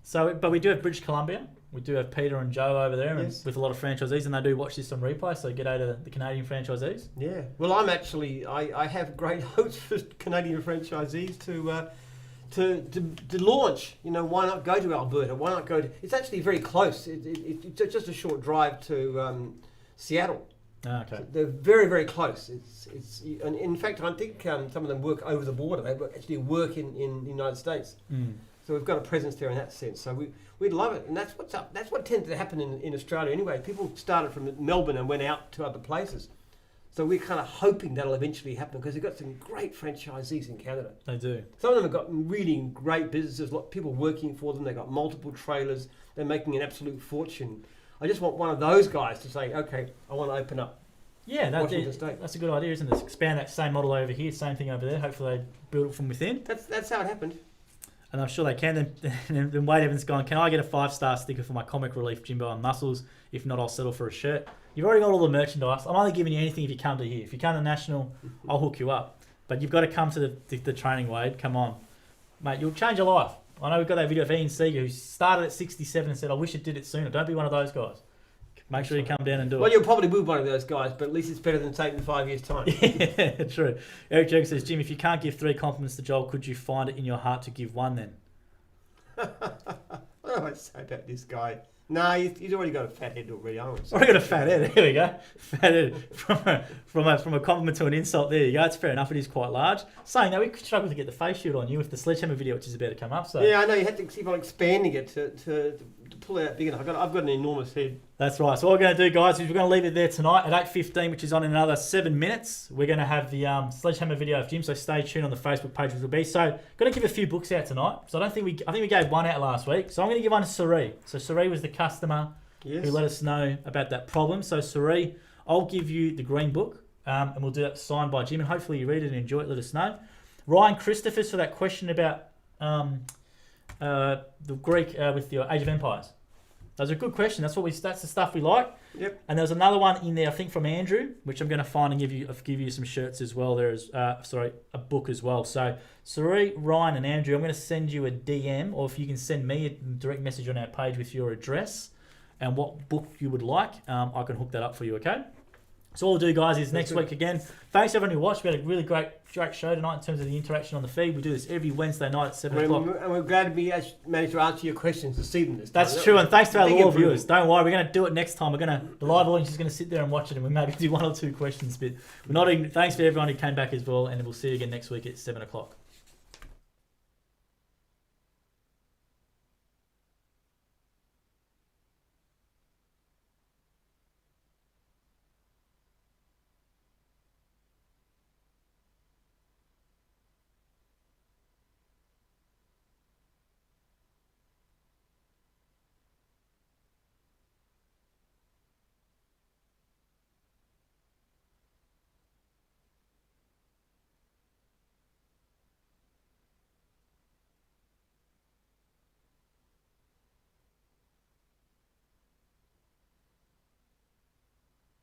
So, but we do have British Columbia. We do have Peter and Joe over there, and Yes. with a lot of franchisees, and they do watch this on replay. So get out of the Canadian franchisees. Yeah. Well, I have great hopes for Canadian franchisees to launch. You know, why not go to Alberta? Why not go to? It's actually very close. It's just a short drive to Seattle. Okay. They're very, very close. And in fact, I think some of them work over the border. They actually work in the United States. So we've got a presence there in that sense. So we'd love it, and that's what's up. That's what tends to happen in Australia anyway. People started from Melbourne and went out to other places. So we're kind of hoping that'll eventually happen because they've got some great franchisees in Canada. They do. Some of them have got really great businesses, a lot of people working for them. They've got multiple trailers. They're making an absolute fortune. I just want one of those guys to say, okay, I want to open up. Yeah, Washington State. that's a good idea, isn't it? Expand that same model over here, same thing over there. Hopefully they build it from within. That's how it happened. And I'm sure they can. Then Wade Evans gone, can I get a 5-star sticker for my comic relief Jimbo and Muscles? If not, I'll settle for a shirt. You've already got all the merchandise. I'm only giving you anything if you come to here. If you come to National, I'll hook you up. But you've got to come to the training, Wade. Come on. Mate, you'll change your life. I know we've got that video of Ian Seeger who started at 67 and said, I wish it did it sooner. Don't be one of those guys. Make sure you come down and do Well, it. you'll probably be one of those guys, but at least it's better than taking 5 years' time. Yeah, true. Eric Jenkins says, Jim, if you can't give 3 compliments to Joel, could you find it in your heart to give 1 then? What do I say about this guy? No, he's already got a fat head already. I don't Already got a fat head. Here we go. Fat head. From a compliment to an insult. There you go. It's fair enough. It is quite large. Saying that, we struggled to get the face shield on you with the Sledgehammer video, which is about to come up. So Yeah, I know. You had to keep on expanding it to pull it out big enough. I've got an enormous head. that's right. So what we're going to do, guys, is we're going to leave it there tonight at 8:15, which is on in another 7 minutes. We're going to have the Sledgehammer video of Jim. So stay tuned on the Facebook page, which will be. So going to give a few books out tonight. So I think we gave 1 out last week. So I'm going to give one to Sari. So Sari was the customer who let us know about that problem. So Sari, I'll give you the green book, and we'll do that signed by Jim, and hopefully you read it and enjoy it. Let us know. Ryan Christophers for that question about the Greek with the Age of Empires. That was a good question. That's the stuff we like. Yep. And there was another one in there, I think from Andrew, which I'm going to find and give you some shirts as well. There's a book as well. So Sari, Ryan, and Andrew, I'm going to send you a DM, or if you can send me a direct message on our page with your address and what book you would like, I can hook that up for you. Okay. So all we'll do, guys, is next week again. Thanks everyone who watched. We had a really great show tonight in terms of the interaction on the feed. We do this every Wednesday night at 7 o'clock. And we're glad we managed to answer your questions this evening. That's true, and thanks to our loyal improvement. viewers. Don't worry, we're going to do it next time. The live audience is going to sit there and watch it, and we maybe do 1 or 2 questions. But we're not. Thanks for everyone who came back as well, and we'll see you again next week at 7 o'clock.